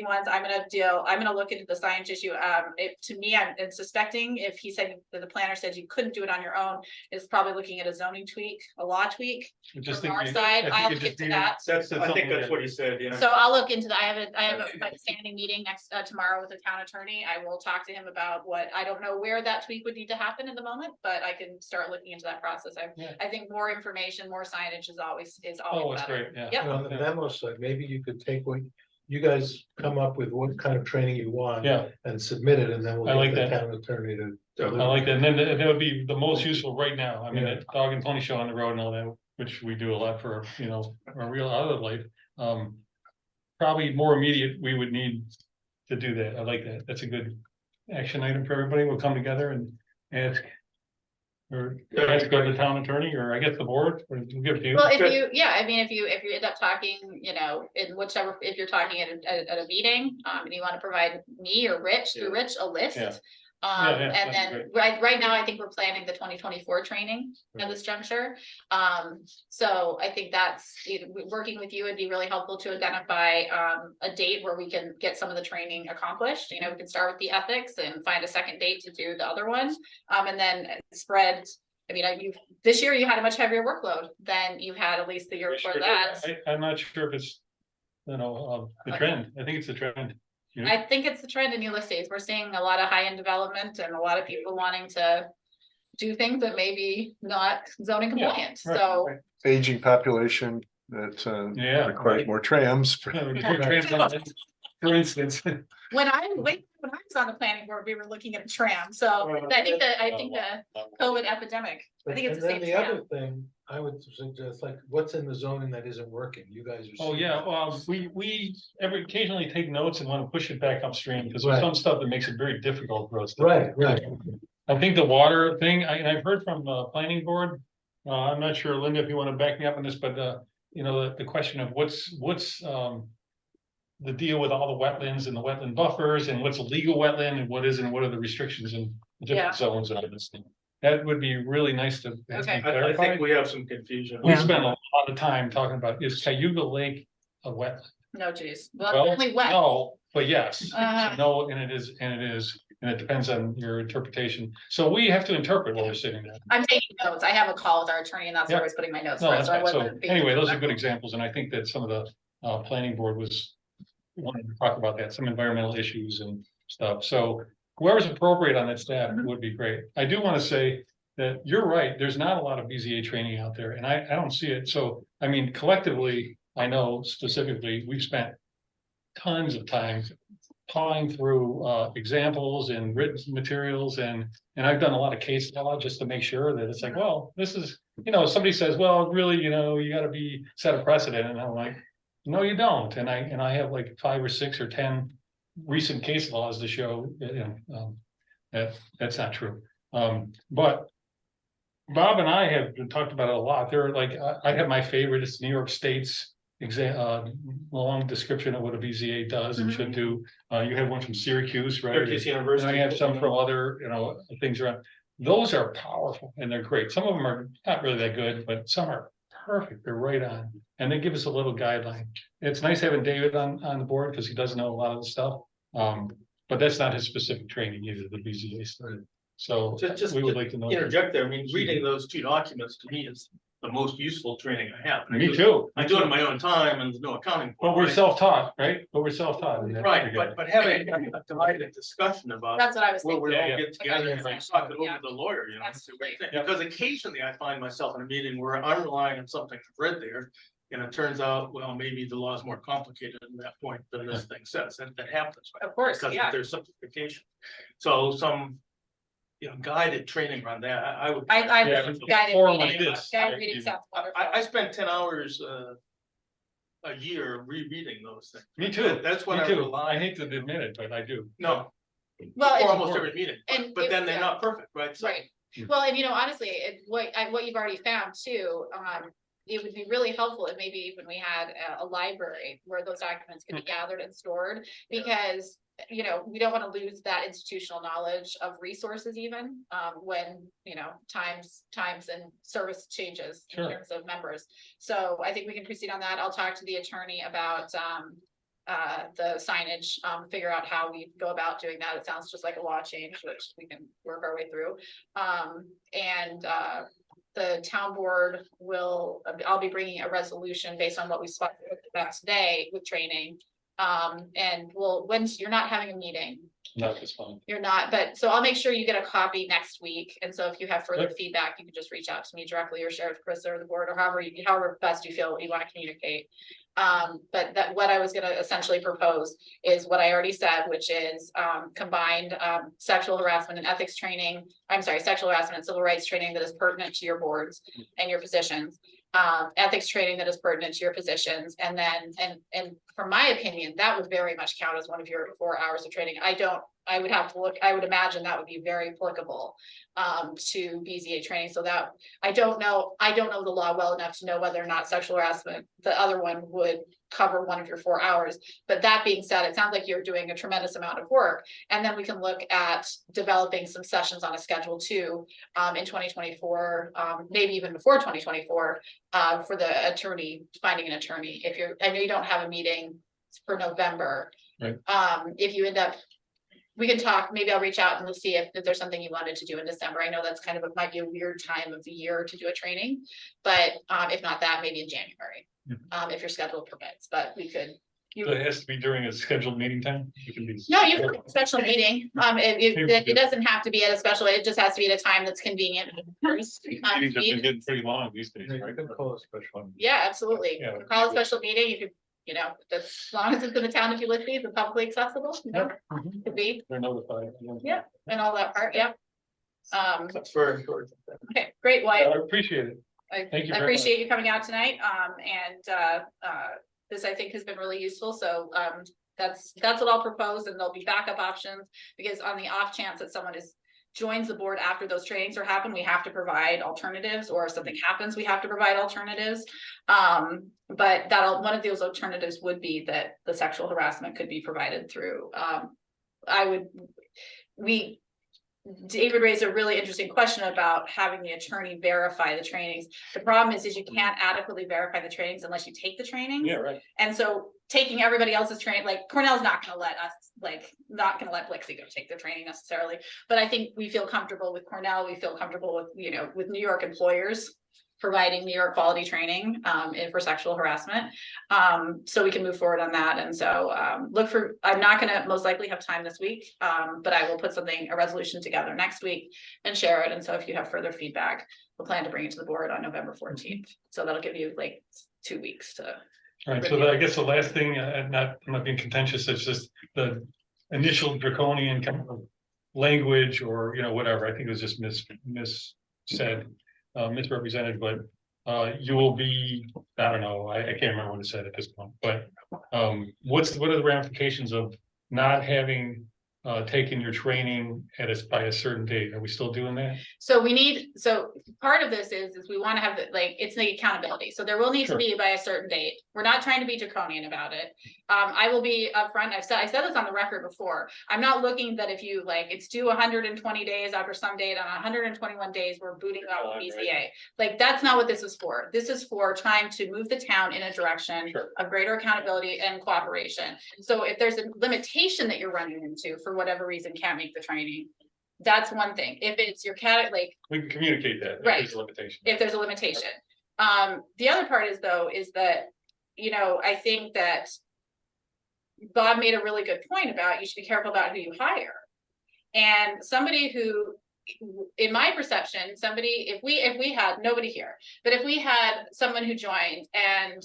ones. I'm gonna look into the science issue. To me, I'm suspecting, if he said that the planner said you couldn't do it on your own, is probably looking at a zoning tweak, a law tweak. From our side, I'll look into that. I think that's what he said, yeah. So I'll look into that. I have a standing meeting next tomorrow with the town attorney. I will talk to him about I don't know where that tweak would need to happen in the moment, but I can start looking into that process. I think more information, more signage is always Oh, it's better. great, yeah. Yep. On the memo side, maybe you could take what you guys come up with, what kind of training you want. Yeah. And submit it, and then I we'll like get the that. town attorney to. I like that, and then that would be the most useful right now, I mean, Yeah. that dog and pony show on the road and all that, which we do a lot for, our real other life. Probably more immediate, we would need to do that, I like that, that's a good action item for everybody, we'll come together and ask. Or ask go to the town attorney, or I guess the board, or we'll give it to you. Well, if you end up talking, in whichever, if you're talking at a meeting, and you want to provide me or Rich, through Rich, a list. Yeah. And that'd then be right now, I think we're planning the 2024 training at this juncture. So I think working with you would be really helpful to identify a date where we can get some of the training accomplished. We can start with the ethics and find a second date to do the other one. And then spread. I mean, this year you had a much heavier workload than you had at least the year before that. I'm not sure if it's, the trend, I think it's the trend. I think it's the trend in Ulysses. We're seeing a lot of high-end development and a lot of people wanting to do things that may be not zoning compliant, right, so. right. Aging population that, requires more trams. For instance. When I was on the planning board, we were looking at a tram, so I think the COVID epidemic, I think it's the same And then the tram. other thing, I would suggest, like, what's in the zoning that isn't working, you guys are. Oh, seeing yeah, that. well, we occasionally take notes and want to push it back upstream, because there's some stuff that makes it very difficult for us. Right. I think the water thing, and I've heard from the planning board, I'm not sure, Linda, if you want to back me up on this, but the question of what's the deal with all the wetlands and the wetland buffers, and what's a legal wetland and what isn't, and what are the restrictions in different zones and all this thing. That would be really nice to have Okay. me I clarify. think we have some confusion. We spent a lot of time talking about, is Cayuga Lake a wetland? No, geez, well, Well, it's only wet. no, but yes, Uh-huh. no, and it is, and it depends on your interpretation. So we have to interpret what we're sitting there. I'm taking notes. I have a call with our attorney and that's where I was putting my notes. No, for, that's so I fine. So wasn't being anyway, those are disrespectful. good examples, and I think that some of the planning board was wanting to talk about that, some environmental issues and stuff. So whoever's appropriate on that staff would be great. I do want to say that you're right, there's not a lot of BZA training out there, and I don't see it. So, I mean, collectively, I know specifically, we've spent tons of time pawing through examples and written materials, and I've done a lot of case law just to make sure that it's like, well, this is, somebody says, well, really, you gotta be set a precedent, and I'm like, no, you don't. And I have like 5 or 6 or 10 recent case laws to show, that that's not true. But Bob and I have been talked about it a lot. There are like, I have my favorite, it's New York State's long description of what a BZA does and should do. You have one from Syracuse, right? Syracuse And University. I have some from other, things around. Those are powerful and they're great. Some of them are not really that good, but some are perfect. They're right on. And they give us a little guideline. It's nice having David on the board because he does know a lot of the stuff. But that's not his specific training either, the BZA started. So Just we would like to know. interject there. I mean, reading those two documents to me is the most useful training I have. Me too. I do it in my own time and there's no accounting. for it, But we're right? self-taught, right? But we're self-taught. and that's Right, pretty good. but having a divided discussion about That's what I was where thinking. we all Yeah, get together and talk it over Yeah. with the lawyer, you know. and see what they think. Yeah. Because occasionally I find myself in a meeting where I'm relying on something I've read there. And it turns out, well, maybe the law is more complicated at that point than this thing says, and that happens. right? Of course, Because yeah. there's simplification. So some, guided training on that, I would. I Yeah, was but guided forum like reading, this, guided right, reading you- sounds wonderful. I spend 10 hours a year rereading those things. Me too. That's what Me I too. rely. I hate to admit it, but I do. No, Well, for and- almost every meeting, and but if- then they're yeah. not perfect, right? So- Right, well, and honestly, what you've already found too, it would be really helpful if maybe even we had a library where those documents could be gathered and stored. Because, we don't wanna lose that institutional knowledge of resources even, when, times and service changes in Sure. terms of members. So I think we can proceed on that. I'll talk to the attorney about, the signage, figure out how we go about doing that. It sounds just like a law change, which we can work our way through. The town board I'll be bringing a resolution based on what we spoke about today with training. Once you're not having a meeting, Not this fun. you're not, but so I'll make sure you get a copy next week. And so if you have further Yep. feedback, you can just reach out to me directly or share with Chris or the board or however best you feel you want to communicate. But what I was gonna essentially propose is what I already said, which is combined sexual harassment and ethics training. I'm sorry, sexual harassment and civil rights training that is pertinent to your boards and your positions. Ethics training that is pertinent to your positions, and then, and from my opinion, that would very much count as one of your 4 hours of training. I would have to look, I would imagine that would be very applicable to BZA training, so that, I don't know the law well enough to know whether or not sexual harassment, the other one would cover one of your 4 hours. But that being said, it sounds like you're doing a tremendous amount of work, and then we can look at developing some sessions on a schedule too, in 2024, maybe even before 2024, for the attorney, finding an attorney. I know you don't have a meeting for November. Right. If you end up, we can talk, maybe I'll reach out and we'll see if there's something you wanted to do in December. I know that's kind of, it might be a weird time of the year to do a training, but if not that, maybe in January. If your schedule permits, but we could. So it has to be during a scheduled meeting time? It can be. No, you can have a special meeting. It doesn't have to be at a special, it just has to be at a time that's convenient. Meetings have been getting pretty long these days, right? Call a special one. Yeah, absolutely. Yeah. Call a special meeting, you could, as long as it's in the town of Ulysses, it's publicly accessible, could be, They're notified. Yeah. and all that part, yeah. That's very encouraging. Okay, great, well, I appreciate it. I Thank you I very appreciate you coming out tonight, this I think has been really useful, so, that's what I'll propose, and there'll be backup options. Because on the off chance that someone joins the board after those trainings are happened, we have to provide alternatives, or if something happens, we have to provide alternatives. But one of those alternatives would be that the sexual harassment could be provided through, David raised a really interesting question about having the attorney verify the trainings. The problem is you can't adequately verify the trainings unless you take the trainings. Yeah, right. And so taking everybody else's training, like Cornell's not gonna let us, not gonna let Blixie go take their training necessarily. But I think we feel comfortable with Cornell, we feel comfortable with, with New York employers providing New York quality training for sexual harassment. So we can move forward on that. And so I'm not gonna most likely have time this week, but I will put a resolution together next week and share it. And so if you have further feedback, we'll plan to bring it to the board on November 14th. So that'll give you 2 weeks to. All right, so I guess the last thing, I'm not being contentious, it's just the initial draconian kind of language or, whatever, I think it was just misrepresented, but you will be, I don't know, I can't remember what it said at this point, but what are the ramifications of not having taken your training by a certain date. Are we still doing that? So part of this is we want to have it's the accountability. So there will need to Sure. be by a certain date. We're not trying to be draconian about it. I will be upfront. I said this on the record before. I'm not looking that if you it's due 120 days after some date, on 121 days, we're booting out the BZA. Like, that's not what this is for. This is for trying to move the town in a direction Sure. of greater accountability and cooperation. So if there's a limitation that you're running into for whatever reason, can't make the training, that's one thing. If it's your We can communicate that. If Right. there's a limitation. if there's a limitation. The other part is that, I think that Bob made a really good point about you should be careful about who you hire. And somebody who, in my perception, if we had nobody here, but if we had someone who joined and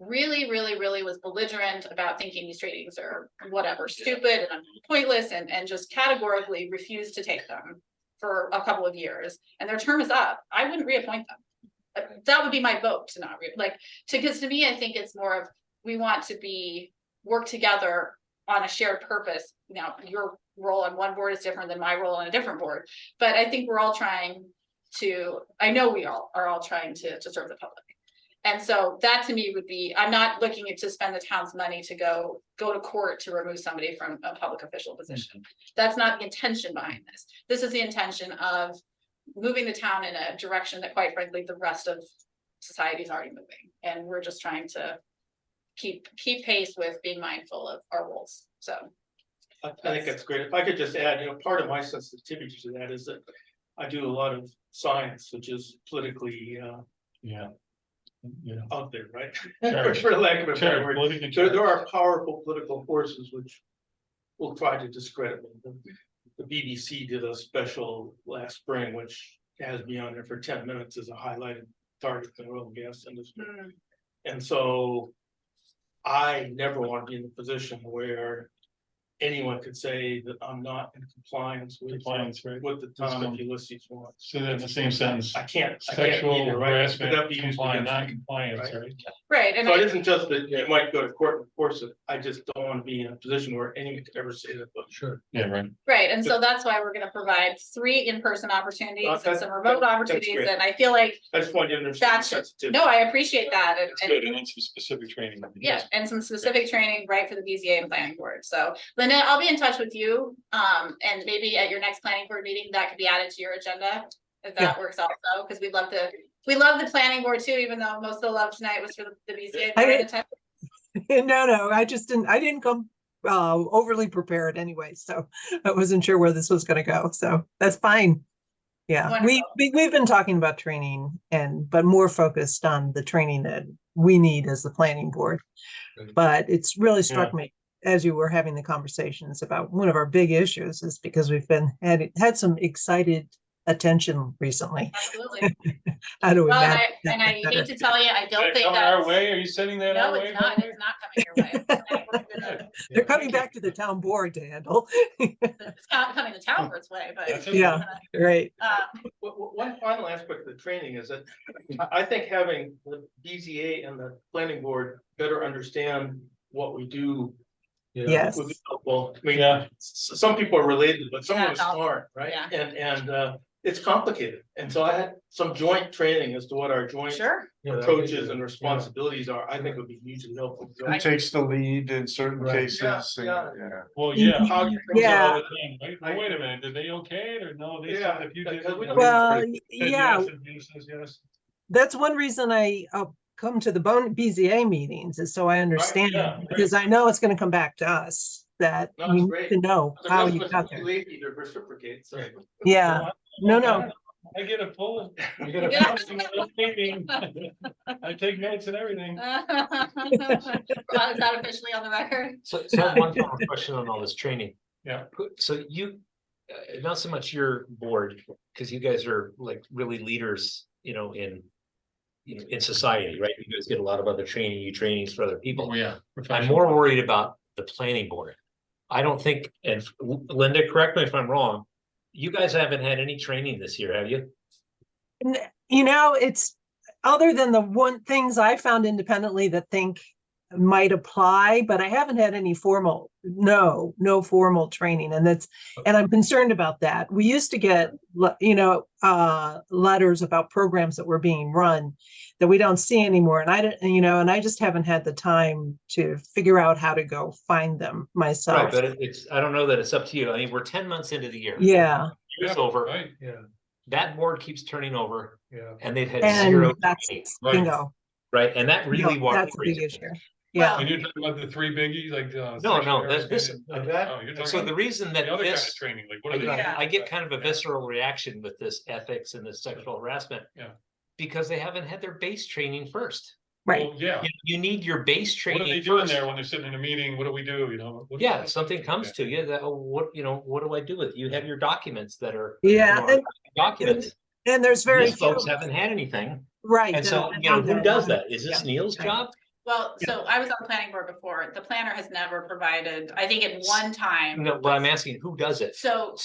really, really, really was belligerent about thinking these trainings are whatever, stupid and pointless, and just categorically refused to take them for a couple of years, and their term is up, I wouldn't reappoint them. That would be my vote to not because to me, I think it's more of, we want to work together on a shared purpose. Now, your role on one board is different than my role on a different board, but I think we're all trying to, I know we all are all trying to serve the public. And so that to me would be, I'm not looking to spend the town's money to go to court to remove somebody from a public official position. That's not the intention behind this. This is the intention of moving the town in a direction that, quite frankly, the rest of society is already moving. And we're just trying to keep pace with being mindful of our roles. So I think that's great. If I could just add, part of my sensitivity to that is that I do a lot of science, which is politically out there, right? Sure. For lack of a better word. Politically There are powerful political forces which will try to discredit me. The BBC did a special last spring, which has me on there for 10 minutes as a highlighted target in the oil and gas industry. And so I never want to be in the position where anyone could say that I'm not in compliance with right? what the town of Ulysses wants. So that in the same sentence. I can't Sexual either, right? harassment, That'd be used compliance, against me, non-compliance, right? right? right, and So it isn't just that you might go to court and enforce it. I just don't want to be in a position where anyone could ever say that. But Sure. Yeah, right. right, and so that's why we're going to provide 3 in-person opportunities and That's- some remote that's opportunities, great. and I feel like I just wanted to understand. that's the sensitivity. no, I appreciate that, That's good. And then some specific training. yeah, and some specific training right for the BZA and planning board. So Linda, I'll be in touch with you, and maybe at your next planning board meeting that could be added to your agenda if that works also, because we love the planning board too, even though most of the love tonight was for the BZA. No, I didn't come overly prepared anyway, so I wasn't sure where this was gonna go, so that's fine. Yeah, we've been talking about training but more focused on the training that we need as the planning board. But it's really struck me as you were having the conversations about one of our big issues is because we've had some excited attention recently. Absolutely. How do we Well, manage and I that hate to tell you, I don't think Coming our that's. way? Are you sending that our No, way? it's not. It's not coming your way. They're coming back to the town board to handle. It's not coming the town board's way, That's but. okay. Yeah. Right. One final aspect of the training is that I think having the BZA and the planning board better understand what we do. Yes. Would be helpful. I mean, Yeah. some people are related, but some of us Yeah, no. aren't, right? Yeah. And it's complicated. And so I had some joint training as to what our joint Sure. approaches and responsibilities are. I think would be hugely helpful. Who takes the lead in certain Right. cases? and- Yeah. yeah. Well, yeah. How it you- comes out all Yeah. the time, right? Well, wait a minute, did they okay it or no? They Yeah, said if you because did. we it, don't- no. Well, Said yeah, yes, and you says yes. that's one reason I come to the BZA meetings is so I understand, yeah, right. because I know it's gonna come back to us, that No, we that's need great. to know The how rest you of us got are too there. lazy to reciprocate, so. Yeah, no, I get a full. I get Yeah. a meeting. I take notes and everything. Is that officially on the record? So I have one final question on all this training. Yeah. So you, not so much your board, because you guys are like really leaders, in society, right? You guys get a lot of other trainings for other people. Oh, yeah. I'm more worried about the planning board. I don't think, and Linda, correct me if I'm wrong, you guys haven't had any training this year, have you? it's other than the things I found independently that think might apply, but I haven't had any formal, no formal training. And I'm concerned about that. We used to get, letters about programs that were being run that we don't see anymore. And I just haven't had the time to figure out how to go find them Right, myself. but I don't know that it's up to you. I mean, we're 10 months into the year. Yeah. Year's over. Right, Yeah, That board keeps turning over yeah. and they've had And zero. that's, training, Right. bingo. right? And that really That's a worries big me. issue. Yeah. and you're talking about the three biggies, like. No, this. you're so the reason that The other kind of this, training, like, what are they? I get kind of a Yeah. visceral reaction with this ethics and this sexual harassment. Yeah. Because they haven't had their base training first. Right. Well, yeah, You need your base what are they training doing first. there when they're sitting in a meeting, what do we do, you know? Yeah, something comes to you that, what do I do with it? You have your documents that are. Yeah. And Documents. there's very These folks few, haven't had anything. right. And so, who does that? Is this Neil's job? Well, so I was on the planning board before. The planner has never provided, I think at one time. No, but I'm asking, who does it? So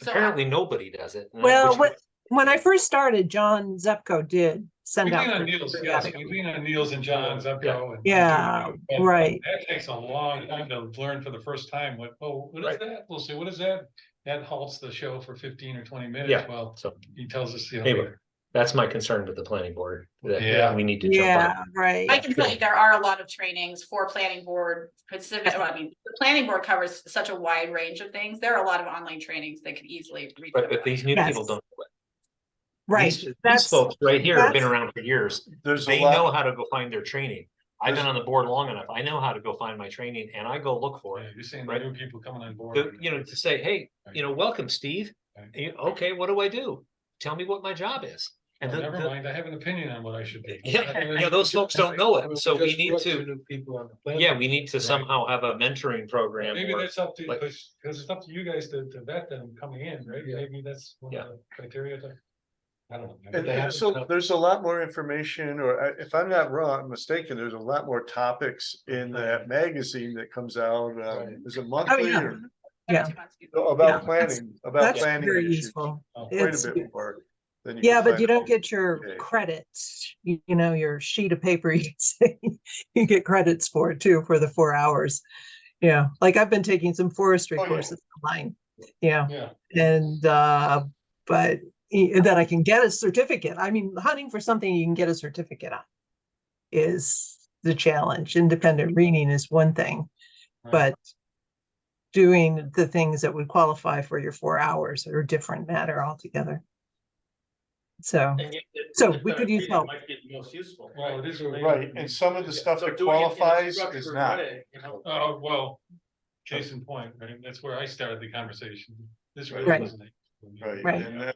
Apparently nobody does it. Well, which- when I first started, John Zepko did send We out. lean on Niels, yes, we lean on Niels and John's Upco. and- Yeah, but right. That takes a long time to learn for the first time, what is Right. that? We'll say, what is that? That halts the show for 15 or 20 minutes, Yeah. well, So he tells us, you know. anyway, that's my concern with the planning board. That Yeah. we need to jump Yeah, on. right. I can tell you, there are a lot of trainings for planning board, specific, well, I mean, the planning board covers such a wide range of things. There are a lot of online trainings that could easily reach. But these new Yes. people don't. know it. Right. These folks right here have been that's- around for years. There's a They know lot, how to go find their training. I've been on the board long enough. I know how to go find my training and I go look for Yeah, it. you're saying Right. the new people coming on board. To say, hey, welcome, Steve. Right. Okay, what do I do? Tell me what my job is. And Oh, the- never the- mind, I have an opinion on what I should do. Yeah, those folks don't know it. So we Just need brought to, two new people on the plan. yeah, we need to Right. somehow have a mentoring program. Maybe or- that's up to, like- because it's up to you guys to vet them coming in, right? Maybe that's one of the criteria to. I don't know. and so there's a lot more information, or if I'm not wrong, mistaken, there's a lot more topics in that magazine that comes out, is it monthly yeah. or? Yeah. About Yeah, planning, about That's planning very issues, useful. quite It's- a bit more. than Yeah, can but find you don't out. get your Okay. credits, your sheet of paper, you can say, you get credits for it too, for the 4 hours. Yeah, like I've been taking some forestry Oh, yeah. courses online, yeah, Yeah, and, but that I can get a certificate. I mean, hunting for something you can get a certificate on is the challenge. Independent reading is one thing, Right. but doing the things that would qualify for your 4 hours are a different matter altogether. So, So we could use help. Might be the most useful. well, it is. Right, and some of the stuff So that doing it in a qualifies is structured not. way, you know? Oh, well, case in point, right? That's where I started the conversation. This really Right. wasn't. Right, Right. and then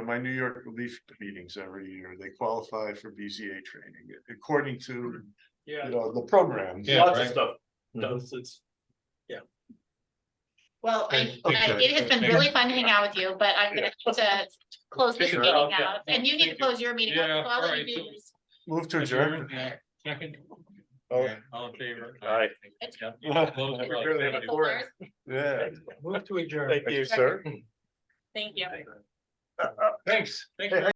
my New York Relief meetings every year, they qualify for BZA training, according to, Yeah. the program. Yeah, Lots of right. stuff. Mhm. Does, it's, Well, Okay. it has been really fun to hang out with you, but I'm gonna have to close this Take it meeting out, yeah. out, and you need to Thank you. close your meeting out, Yeah, so all all you right, do so- is. Move to adjourn. Yeah. Second. Oh. Yeah, all in favor? Aye. Yeah. Really have a board. Yeah. Move to adjourn. Thank you, sir. Thank you. Thanks. Thank you.